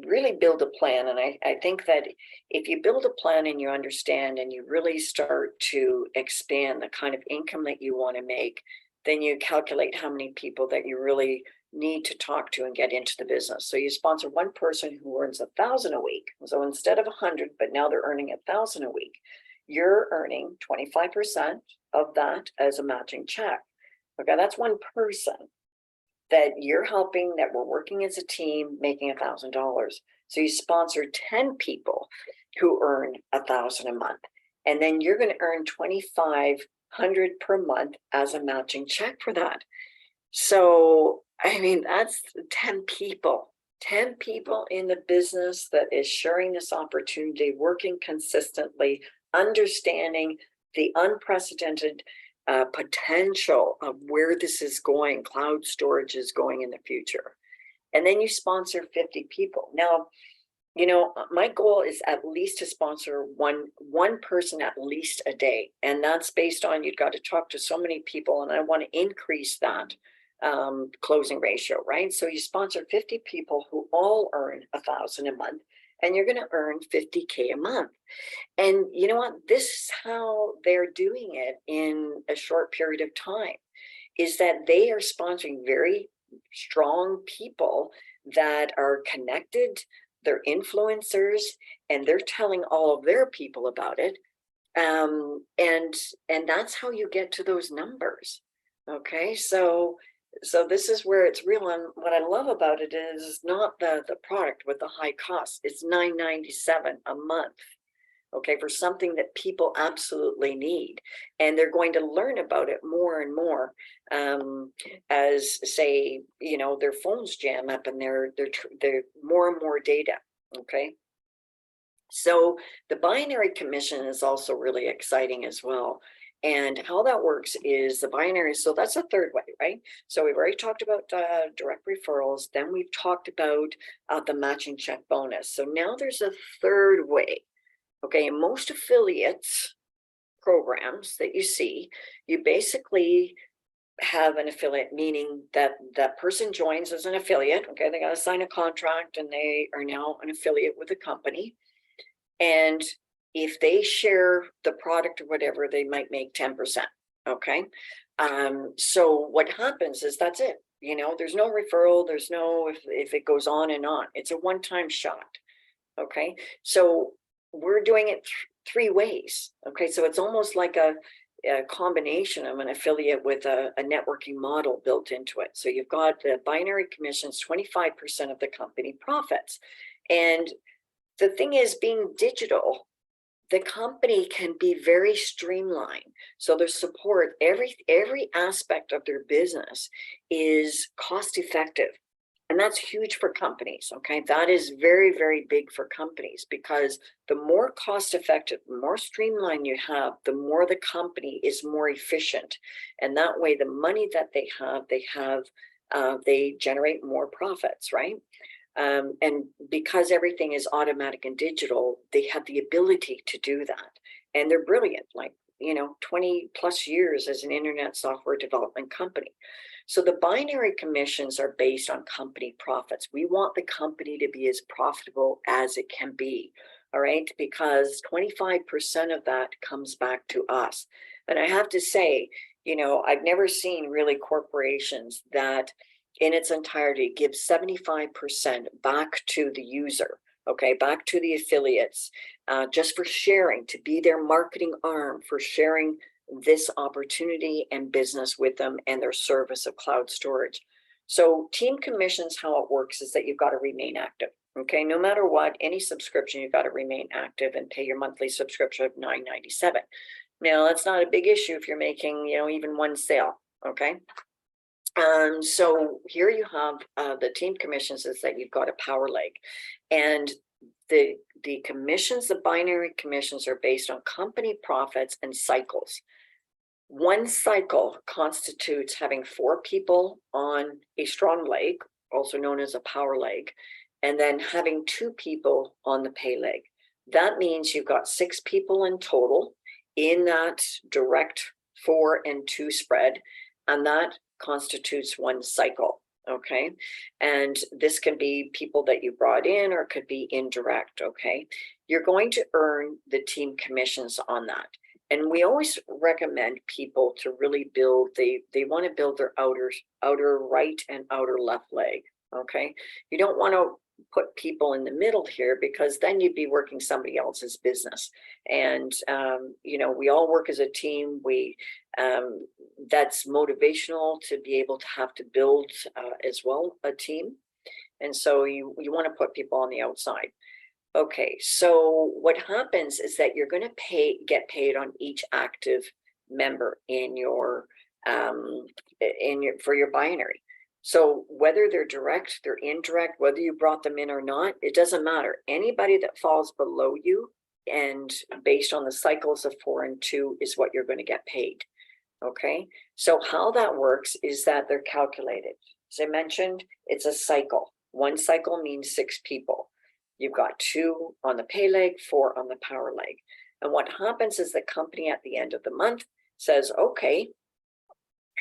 really build a plan, and I think that if you build a plan and you understand and you really start to expand the kind of income that you want to make, then you calculate how many people that you really need to talk to and get into the business. So you sponsor one person who earns $1,000 a week. So instead of 100, but now they're earning $1,000 a week, you're earning 25% of that as a matching check. Okay, that's one person that you're helping, that we're working as a team, making $1,000. So you sponsor 10 people who earn $1,000 a month, and then you're going to earn $2,500 per month as a matching check for that. So, I mean, that's 10 people in the business that is sharing this opportunity, working consistently, understanding the unprecedented potential of where this is going, cloud storage is going in the future. And then you sponsor 50 people. Now, my goal is at least to sponsor one person at least a day. And that's based on, you've got to talk to so many people, and I want to increase that closing ratio, right? So you sponsor 50 people who all earn $1,000 a month, and you're going to earn $50K a month. And you know what? This is how they're doing it in a short period of time, is that they are sponsoring very strong people that are connected, they're influencers, and they're telling all of their people about it. And that's how you get to those numbers. Okay, so this is where it's real. And what I love about it is not the product with the high cost. It's $9.97 a month, okay, for something that people absolutely need. And they're going to learn about it more and more as, say, their phones jam up and they're more and more data, okay? So the binary commission is also really exciting as well. And how that works is the binary. So that's a third way, right? So we've already talked about direct referrals. Then we've talked about the matching check bonus. So now there's a third way. Okay, in most affiliates programs that you see, you basically have an affiliate, meaning that that person joins as an affiliate. Okay, they got to sign a contract and they are now an affiliate with the company. And if they share the product or whatever, they might make 10%. Okay. So what happens is that's it. There's no referral. There's no, if it goes on and on, it's a one-time shot. Okay. So we're doing it three ways. Okay. So it's almost like a combination of an affiliate with a networking model built into it. So you've got the binary commissions, 25% of the company profits. And the thing is, being digital, the company can be very streamlined. So their support, every aspect of their business is cost effective. And that's huge for companies, okay? That is very, very big for companies, because the more cost effective, the more streamlined you have, the more the company is more efficient. And that way, the money that they generate more profits, right? And because everything is automatic and digital, they have the ability to do that. And they're brilliant, like, 20 plus years as an internet software development company. So the binary commissions are based on company profits. We want the company to be as profitable as it can be, all right? Because 25% of that comes back to us. And I have to say, I've never seen really corporations that in its entirety give 75% back to the user, okay, back to the affiliates, just for sharing, to be their marketing arm, for sharing this opportunity and business with them and their service of cloud storage. So team commissions, how it works is that you've got to remain active. Okay, no matter what, any subscription, you've got to remain active and pay your monthly subscription of $9.97. Now, that's not a big issue if you're making, even one sale. Okay. So here you have the team commissions is that you've got a power leg, and the commissions, the binary commissions, are based on company profits and cycles. One cycle constitutes having 4 people on a strong leg, also known as a power leg, and then having 2 people on the pay leg. That means you've got 6 people in total in that direct 4 and 2 spread, and that constitutes one cycle. Okay. And this can be people that you brought in, or it could be indirect. Okay. You're going to earn the team commissions on that. And we always recommend people to really build, they want to build their outer right and outer left leg. Okay. You don't want to put people in the middle here, because then you'd be working somebody else's business. And, we all work as a team. That's motivational to be able to have to build as well a team. And so you want to put people on the outside. Okay, so what happens is that you're going to get paid on each active member in your for your binary. So whether they're direct, they're indirect, whether you brought them in or not, it doesn't matter. Anybody that falls below you, and based on the cycles of 4 and 2, is what you're going to get paid. Okay, so how that works is that they're calculated. As I mentioned, it's a cycle. One cycle means 6 people. You've got 2 on the pay leg, 4 on the power leg. And what happens is the company at the end of the month says, okay,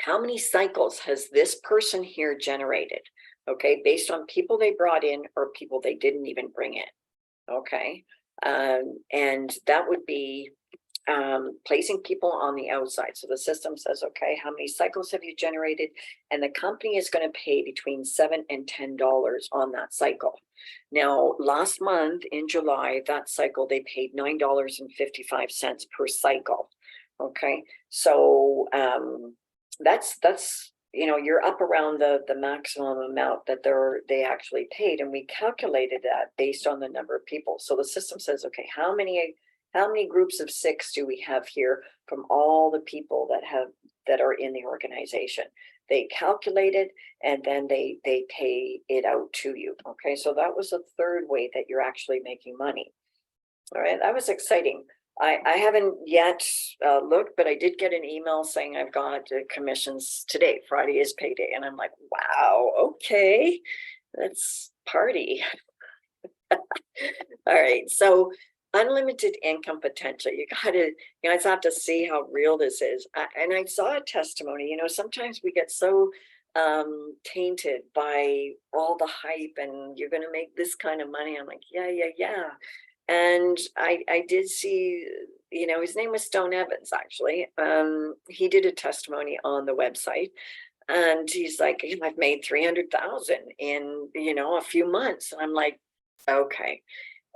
how many cycles has this person here generated? Okay, based on people they brought in or people they didn't even bring in. Okay, and that would be placing people on the outside. So the system says, okay, how many cycles have you generated? And the company is going to pay between $7 and $10 on that cycle. Now, last month in July, that cycle, they paid $9.55 per cycle. Okay, so that's you're up around the maximum amount that they actually paid, and we calculated that based on the number of people. So the system says, okay, how many groups of 6 do we have here from all the people that are in the organization? They calculate it, and then they pay it out to you. Okay, so that was the third way that you're actually making money. All right, that was exciting. I haven't yet looked, but I did get an email saying I've got commissions today. Friday is payday, and I'm like, wow, okay, let's party. All right, so unlimited income potential. You guys have to see how real this is. And I saw a testimony. Sometimes we get so tainted by all the hype, and you're going to make this kind of money. I'm like, yeah. And I did see, his name was Stone Evans, actually. He did a testimony on the website, and he's like, I've made 300,000 in, a few months. And I'm like, okay.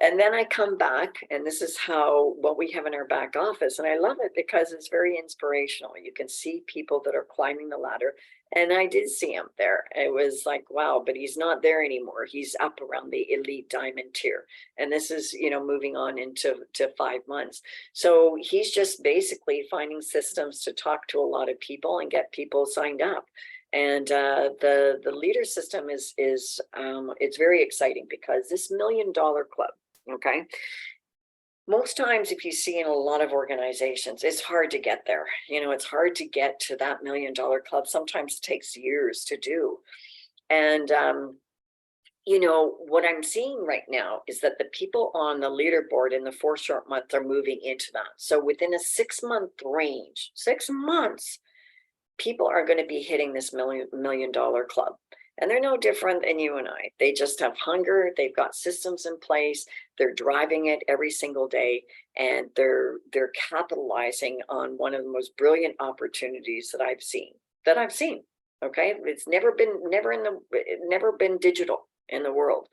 And then I come back, and this is what we have in our back office. And I love it because it's very inspirational. You can see people that are climbing the ladder. And I did see him there. It was like, wow, but he's not there anymore. He's up around the elite diamond tier. And this is, moving on into 5 months. So he's just basically finding systems to talk to a lot of people and get people signed up. And the leader system is it's very exciting because this $1 Million Club, okay, most times if you see in a lot of organizations, it's hard to get there. You know, it's hard to get to that $1 Million Club. Sometimes it takes years to do. And you know, what I'm seeing right now is that the people on the leaderboard in the 4 short months are moving into that. So within a 6-month range, 6 months, people are going to be hitting this $1 Million Club. And they're no different than you and I. They just have hunger. They've got systems in place. They're driving it every single day. And they're capitalizing on one of the most brilliant opportunities that I've seen. Okay. It's never been digital in the world.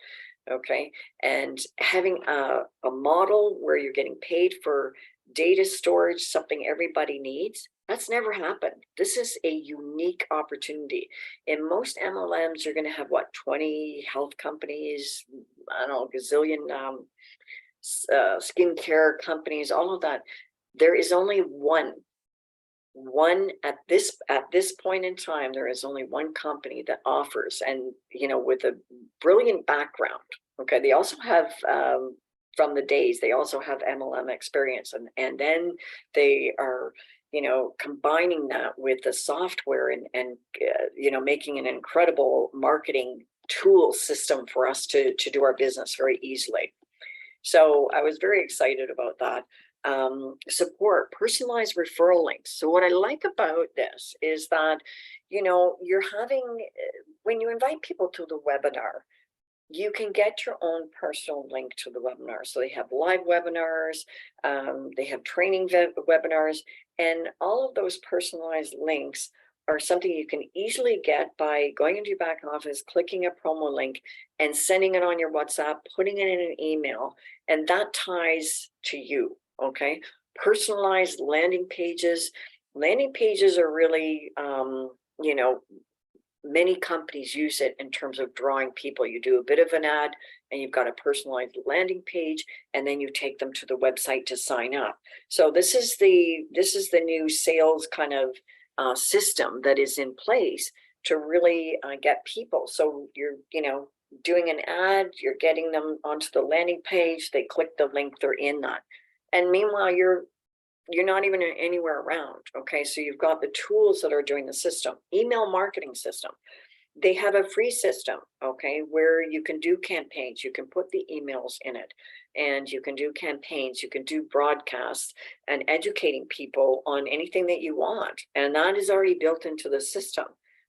Okay. And having a model where you're getting paid for data storage, something everybody needs, that's never happened. This is a unique opportunity. In most MLMs, you're going to have what, 20 health companies, I don't know, gazillion skincare companies, all of that. There is only one at this point in time. There is only one company that offers, and you know, with a brilliant background. Okay, they also have from the days, they also have MLM experience, and then they are, you know, combining that with the software and you know, making an incredible marketing tool system for us to do our business very easily. So I was very excited about that. Support, personalized referral links. So what I like about this is that, you know, you're having, when you invite people to the webinar, you can get your own personal link to the webinar. So they have live webinars, they have training webinars, and all of those personalized links are something you can easily get by going into your back office, clicking a promo link and sending it on your WhatsApp, putting it in an email, and that ties to you, okay? Personalized landing pages. Landing pages are really, you know, many companies use it in terms of drawing people. You do a bit of an ad and you've got a personalized landing page, and then you take them to the website to sign up. So this is the new sales kind of system that is in place to really get people. So you're, you know, doing an ad, you're getting them onto the landing page, they click the link, they're in that. And meanwhile, you're not even anywhere around. Okay, so you've got the tools that are doing the system. Email marketing system, they have a free system, okay, where you can do campaigns, you can put the emails in it, and you can do campaigns, you can do broadcasts and educating people on anything that you want. And that is already built into the system.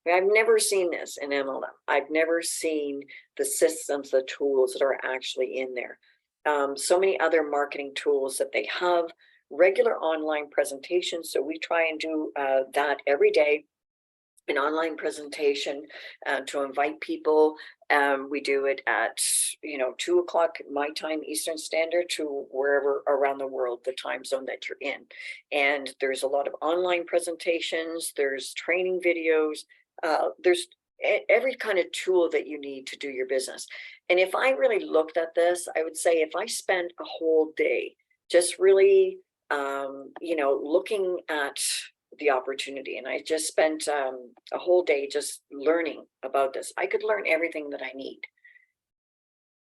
I've never seen this in MLM. I've never seen the systems, the tools that are actually in there. So many other marketing tools that they have, regular online presentations. So we try and do that every day, an online presentation to invite people. We do it at, you know, 2 o'clock my time, Eastern Standard, to wherever around the world, the time zone that you're in. And there's a lot of online presentations, there's training videos, there's every kind of tool that you need to do your business. And if I really looked at this, I would say if I spent a whole day just really, you know, looking at the opportunity, and I just spent a whole day just learning about this, I could learn everything that I need.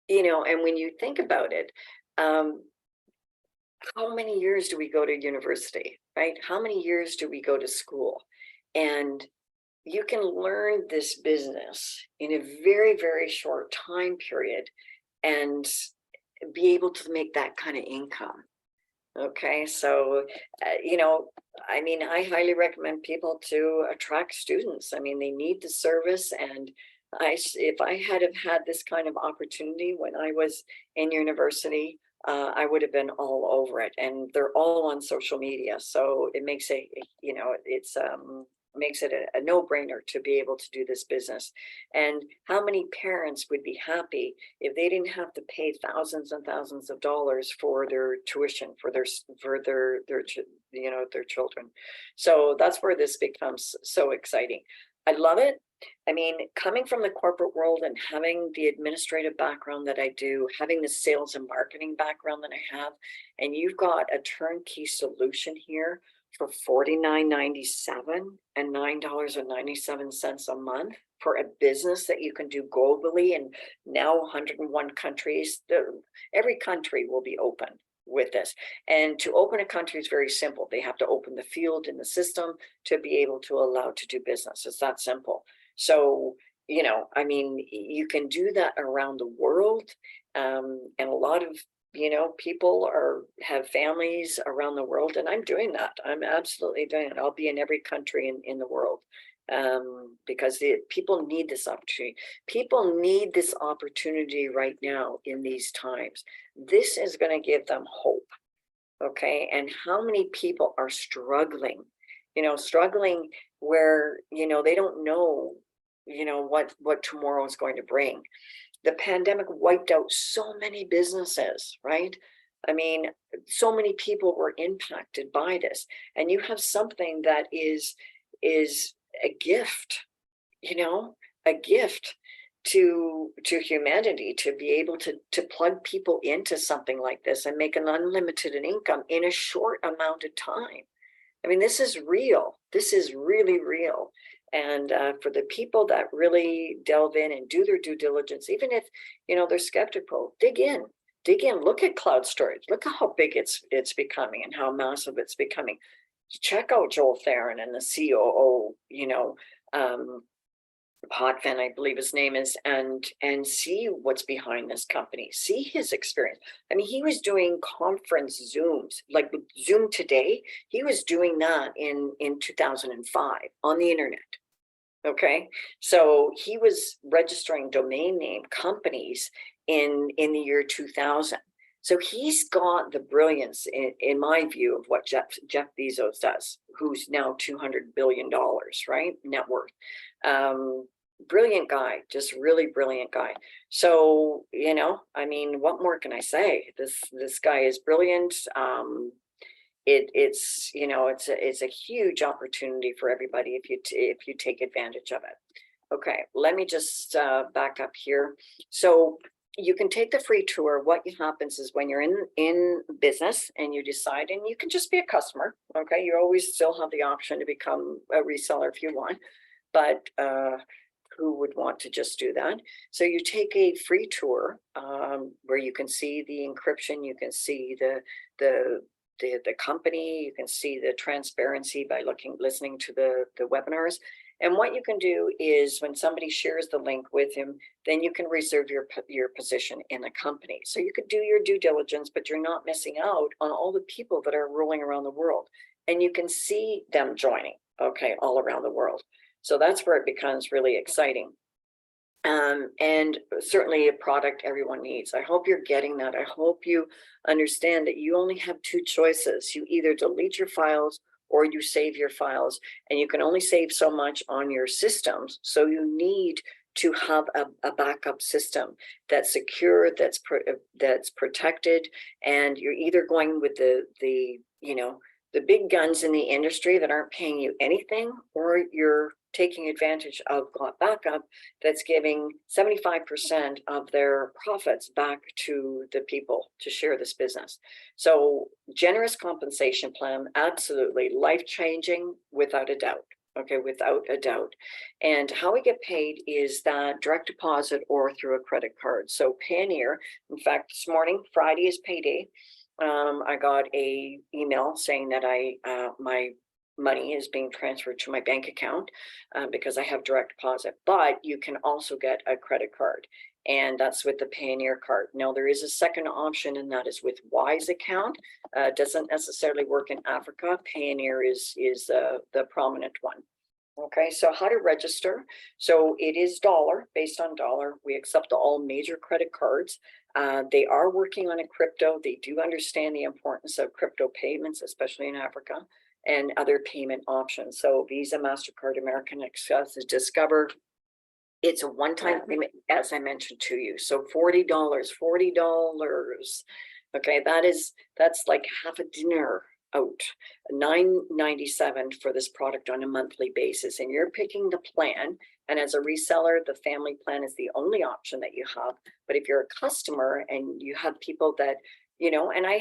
You know, and when you think about it, how many years do we go to university, right? How many years do we go to school? And you can learn this business in a very, very short time period and be able to make that kind of income. Okay, so, you know, I mean, I highly recommend people to attract students. I mean, they need the service. And if I had have had this kind of opportunity when I was in university, I would have been all over it. And they're all on social media. So it makes you know, it's makes it a no-brainer to be able to do this business. And how many parents would be happy if they didn't have to pay thousands and thousands of dollars for their tuition for their you know, their children. So that's where this becomes so exciting. I love it. I mean, coming from the corporate world and having the administrative background that I do, having the sales and marketing background that I have, and you've got a turnkey solution here for $49.97 and $9.97 a month for a business that you can do globally, and now 101 countries. Every country will be open with this. And to open a country is very simple. They have to open the field in the system to be able to allow to do business. It's that simple. So, you know, I mean, you can do that around the world. And a lot of, you know, people have families around the world, and I'm doing that. I'm absolutely doing it. I'll be in every country in the world, because people need this opportunity. People need this opportunity right now in these times. This is going to give them hope. Okay. And how many people are struggling, you know, struggling where, you know, they don't know, you know, what tomorrow is going to bring. The pandemic wiped out so many businesses, right? I mean, so many people were impacted by this, and you have something that is a gift, you know, a gift to humanity, to be able to plug people into something like this and make an unlimited income in a short amount of time. I mean, this is real. This is really real. And for the people that really delve in and do their due diligence, even if, you know, they're skeptical, dig in, look at cloud storage, look at how big it's becoming and how massive it's becoming. Check out Joel Theron and the COO, you know, Potvin, I believe his name is, and see what's behind this company, see his experience. I mean, he was doing conference Zooms, like Zoom today. He was doing that in 2005 on the internet. Okay, so he was registering domain name companies in the year 2000. So he's got the brilliance, in my view, of what Jeff Bezos does, who's now $200 billion, right, net worth. Brilliant guy, just really brilliant guy. So, you know, I mean, what more can I say? This guy is brilliant. It's, you know, it's a huge opportunity for everybody if you take advantage of it. Okay, let me just back up here. So you can take the free tour. What happens is when you're in business and you decide, and you can just be a customer. Okay, you always still have the option to become a reseller if you want, but who would want to just do that? So you take a free tour where you can see the encryption, you can see the company, you can see the transparency by listening to the webinars. And what you can do is when somebody shares the link with him, then you can reserve your position in the company. So you could do your due diligence, but you're not missing out on all the people that are rolling around the world. And you can see them joining, okay, all around the world. So that's where it becomes really exciting. And certainly a product everyone needs. I hope you're getting that. I hope you understand that you only have two choices. You either delete your files or you save your files, and you can only save so much on your systems. So you need to have a backup system that's secure, that's protected, and you're either going with the you know, the big guns in the industry that aren't paying you anything, or you're taking advantage of Gotbackup that's giving 75% of their profits back to the people to share this business. So generous compensation plan, absolutely life-changing, without a doubt. Okay, without a doubt. And how we get paid is that direct deposit or through a credit card. So Payoneer, in fact, this morning, Friday is payday. I got a email saying that my money is being transferred to my bank account because I have direct deposit, but you can also get a credit card, and that's with the Payoneer card. Now there is a second option, and that is with Wise account. Doesn't necessarily work in Africa. Payoneer is the prominent one. Okay, so how to register. So it is dollar, based on dollar. We accept all major credit cards. They are working on a crypto. They do understand the importance of crypto payments, especially in Africa, and other payment options. So Visa, MasterCard, American Express, Discover. It's a one-time payment, as I mentioned to you. So $40. Okay, that's like half a dinner out. $9.97 for this product on a monthly basis, and you're picking the plan. And as a reseller, the family plan is the only option that you have. But if you're a customer and you have people that you know, and I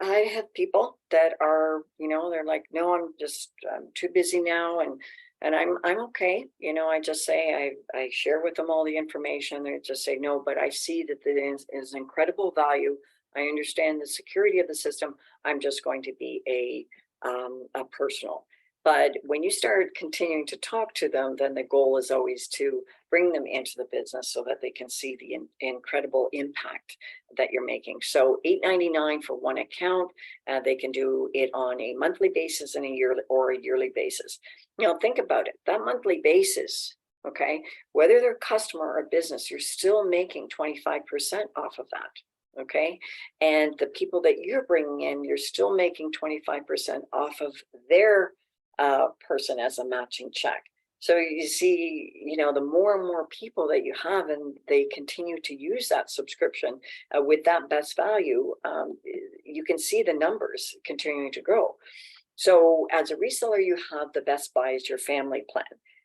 have people that are, you know, they're like, no, I'm too busy now. And I'm okay. You know, I just say, I share with them all the information. They just say, no, but I see that there is incredible value. I understand the security of the system. I'm just going to be a personal. But when you start continuing to talk to them, then the goal is always to bring them into the business so that they can see the incredible impact that you're making. So $8.99 for one account. They can do it on a monthly basis and a yearly basis. You know, think about it. That monthly basis, okay, whether they're customer or business, you're still making 25% off of that. Okay. And the people that you're bringing in, you're still making 25% off of their person as a matching check. So you see, you know, the more and more people that you have and they continue to use that subscription with that best value, you can see the numbers continuing to grow. So as a reseller, you have the Best Buy as your family plan.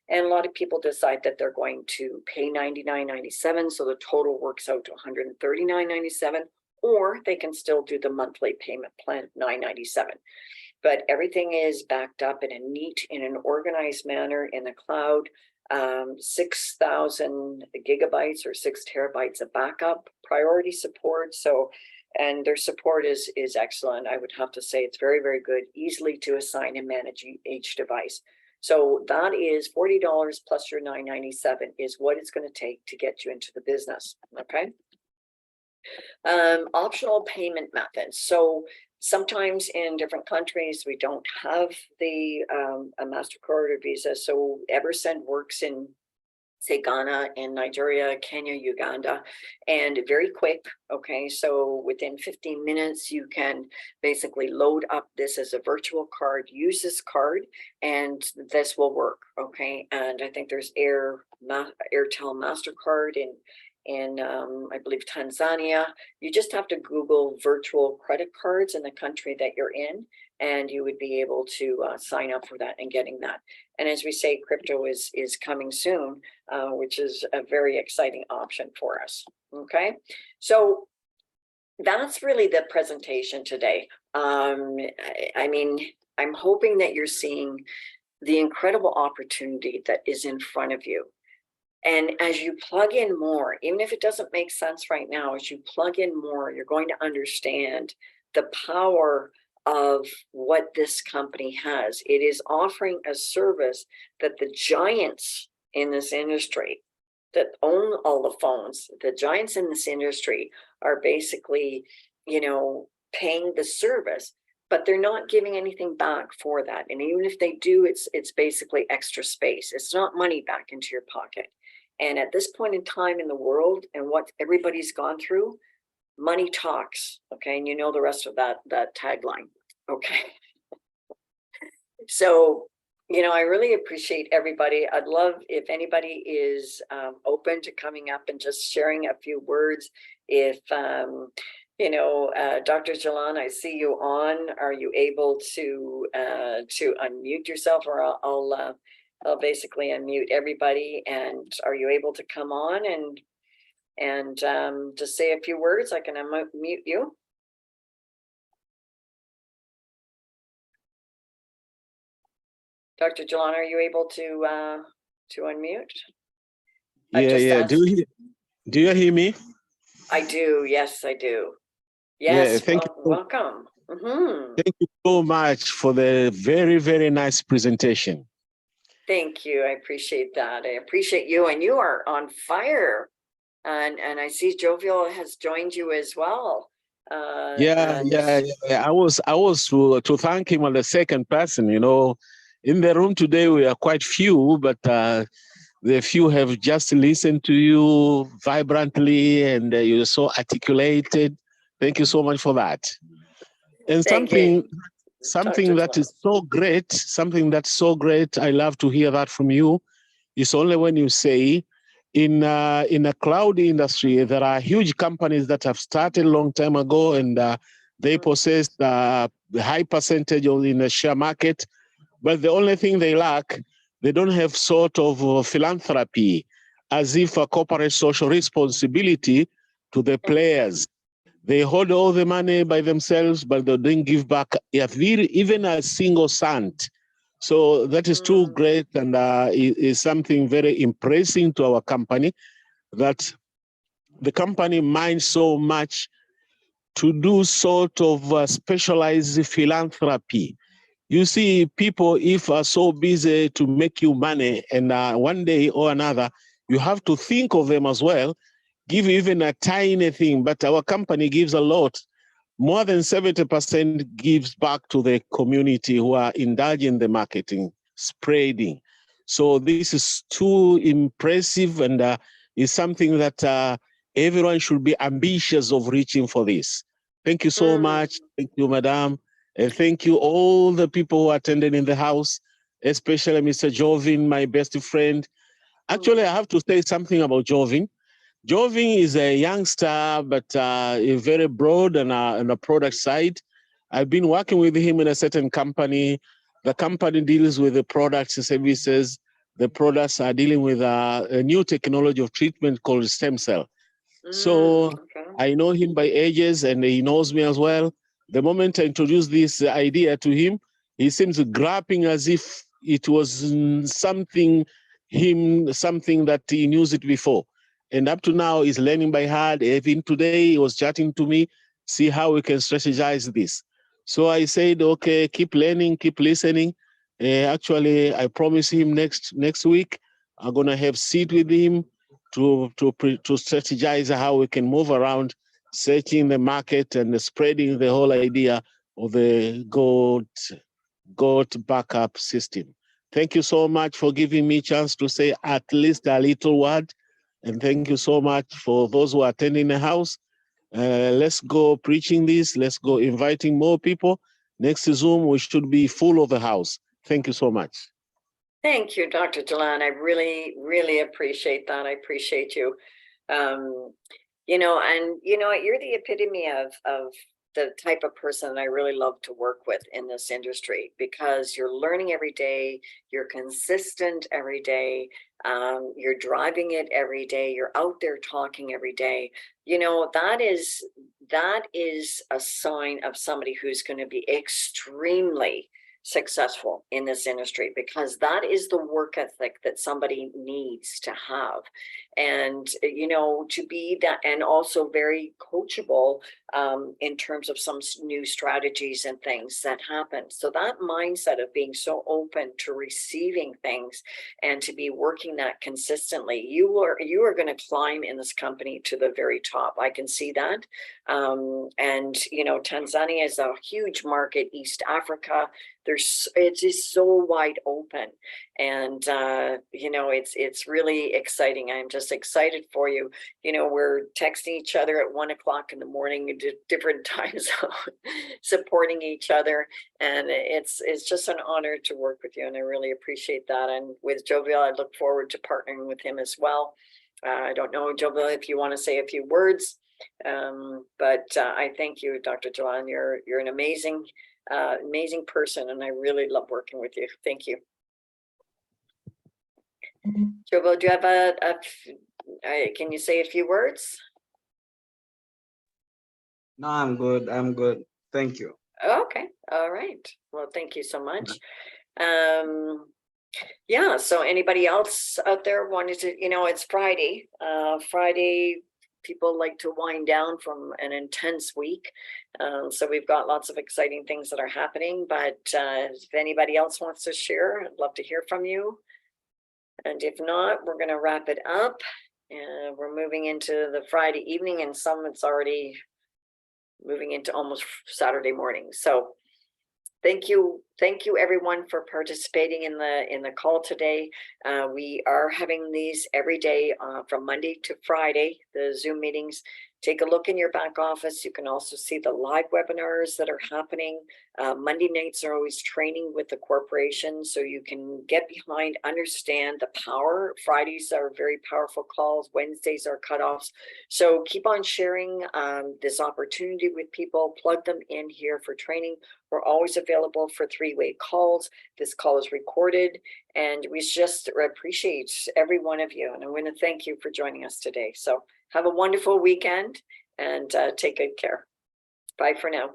And a lot of people decide that they're going to pay $99.97, so the total works out to $139.97, or they can still do the monthly payment plan, $9.97. But everything is backed up in a neat, in an organized manner in the cloud. 6,000 gigabytes or 6 terabytes of backup, priority support. So, and their support is excellent. I would have to say it's very, very good, easily to assign and manage each device. So that is $40 plus your $9.97 is what it's going to take to get you into the business. Okay. Optional payment methods. So sometimes in different countries, we don't have the a MasterCard or Visa. So Eversend works in, say, Ghana and Nigeria, Kenya, Uganda, and very quick. Okay, so within 15 minutes, you can basically load up this as a virtual card, use this card, and this will work. Okay, and I think there's Airtel MasterCard in I believe Tanzania. You just have to Google virtual credit cards in the country that you're in, and you would be able to sign up for that and getting that. And as we say, crypto is coming soon, which is a very exciting option for us. Okay, so that's really the presentation today. I mean, I'm hoping that you're seeing the incredible opportunity that is in front of you. And as you plug in more, even if it doesn't make sense right now, as you plug in more, you're going to understand the power of what this company has. It is offering a service that the giants in this industry that own all the phones, the giants in this industry are basically, you know, paying the service, but they're not giving anything back for that. And even if they do, it's basically extra space. It's not money back into your pocket. And at this point in time in the world and what everybody's gone through, money talks. Okay. And you know the rest of that tagline. Okay. So, you know, I really appreciate everybody. I'd love if anybody is open to coming up and just sharing a few words. If, you know, Dr. Jalan, I see you on. Are you able to unmute yourself, or I'll basically unmute everybody? And are you able to come on and just say a few words? I can unmute you. Dr. Jalan, are you able to unmute? Yeah. Do you hear me? I do. Yes, I do. Yes. Yeah, thank you. Welcome. Mm-hmm. Thank you so much for the very, very nice presentation. Thank you. I appreciate that. I appreciate you, and you are on fire. And I see Jovial has joined you as well. Yeah. I was to thank him on the second person. You know, in the room today we are quite few, but the few have just listened to you vibrantly, and you're so articulated. Thank you so much for that. And something that is so great, something that's so great, I love to hear that from you, is only when you say, in a cloud industry, there are huge companies that have started a long time ago, and they possess a high percentage in the share market, but the only thing they lack, they don't have sort of philanthropy, as if a corporate social responsibility to the players. They hold all the money by themselves, but they don't give back even a single cent. So that is too great, and is something very impressive to our company, that the company minds so much to do sort of specialized philanthropy. You see, people, if are so busy to make you money, and one day or another, you have to think of them as well, give even a tiny thing, but our company gives a lot. More than 70% gives back to the community who are indulging in the marketing, spreading. So this is too impressive, and is something that everyone should be ambitious of reaching for this. Thank you so much. Thank you, Madam. And thank you all the people who attended in the house, especially Mr. Jovin, my best friend. Actually, I have to say something about Jovin. Jovin is a youngster, but very broad on the product side. I've been working with him in a certain company. The company deals with the products and services. The products are dealing with a new technology of treatment called stem cell. So I know him by ages, and he knows me as well. The moment I introduced this idea to him, he seems grabbing as if it was something that he knew it before. And up to now, he's learning by heart. Even today, he was chatting to me, see how we can strategize this. So I said, okay, keep learning, keep listening. Actually, I promise him next week, I'm gonna have seat with him to strategize how we can move around, searching the market and spreading the whole idea of the Gotbackup system. Thank you so much for giving me a chance to say at least a little word. And thank you so much for those who are attending the house. Let's go preaching this. Let's go inviting more people. Next Zoom, we should be full of the house. Thank you so much. Thank you, Dr. Jalan. I really, really appreciate that. I appreciate you. You know, and you know, you're the epitome of the type of person I really love to work with in this industry, because you're learning every day, you're consistent every day, you're driving it every day, you're out there talking every day. You know, that is a sign of somebody who's going to be extremely successful in this industry, because that is the work ethic that somebody needs to have. And you know, to be that, and also very coachable in terms of some new strategies and things that happen. So that mindset of being so open to receiving things and to be working that consistently, you are going to climb in this company to the very top. I can see that. And you know, Tanzania is a huge market. East Africa, it is so wide open, and you know, it's really exciting. I'm just excited for you. You know, we're texting each other at 1 o'clock in the morning at different times, supporting each other, and it's just an honor to work with you, and I really appreciate that. And with Jovial, I look forward to partnering with him as well. I don't know, Jovial, if you want to say a few words, but I thank you, Dr. Jalan. You're an amazing person, and I really love working with you. Thank you. Jovial, do you have can you say a few words? No, I'm good. I'm good. Thank you. Okay. All right. Well, thank you so much. Yeah. So anybody else out there wanted to, you know, it's Friday. Friday, people like to wind down from an intense week. So we've got lots of exciting things that are happening, but if anybody else wants to share, I'd love to hear from you. And if not, we're going to wrap it up. And we're moving into the Friday evening, and some it's already moving into almost Saturday morning. So thank you everyone for participating in the call today. We are having these every day from Monday to Friday, the Zoom meetings. Take a look in your back office. You can also see the live webinars that are happening. Monday nights are always training with the corporation, so you can get behind, understand the power. Fridays are very powerful calls. Wednesdays are cutoffs. So keep on sharing this opportunity with people. Plug them in here for training. We're always available for three-way calls. This call is recorded, and we just appreciate every one of you. And I want to thank you for joining us today. So have a wonderful weekend, and take good care. Bye for now.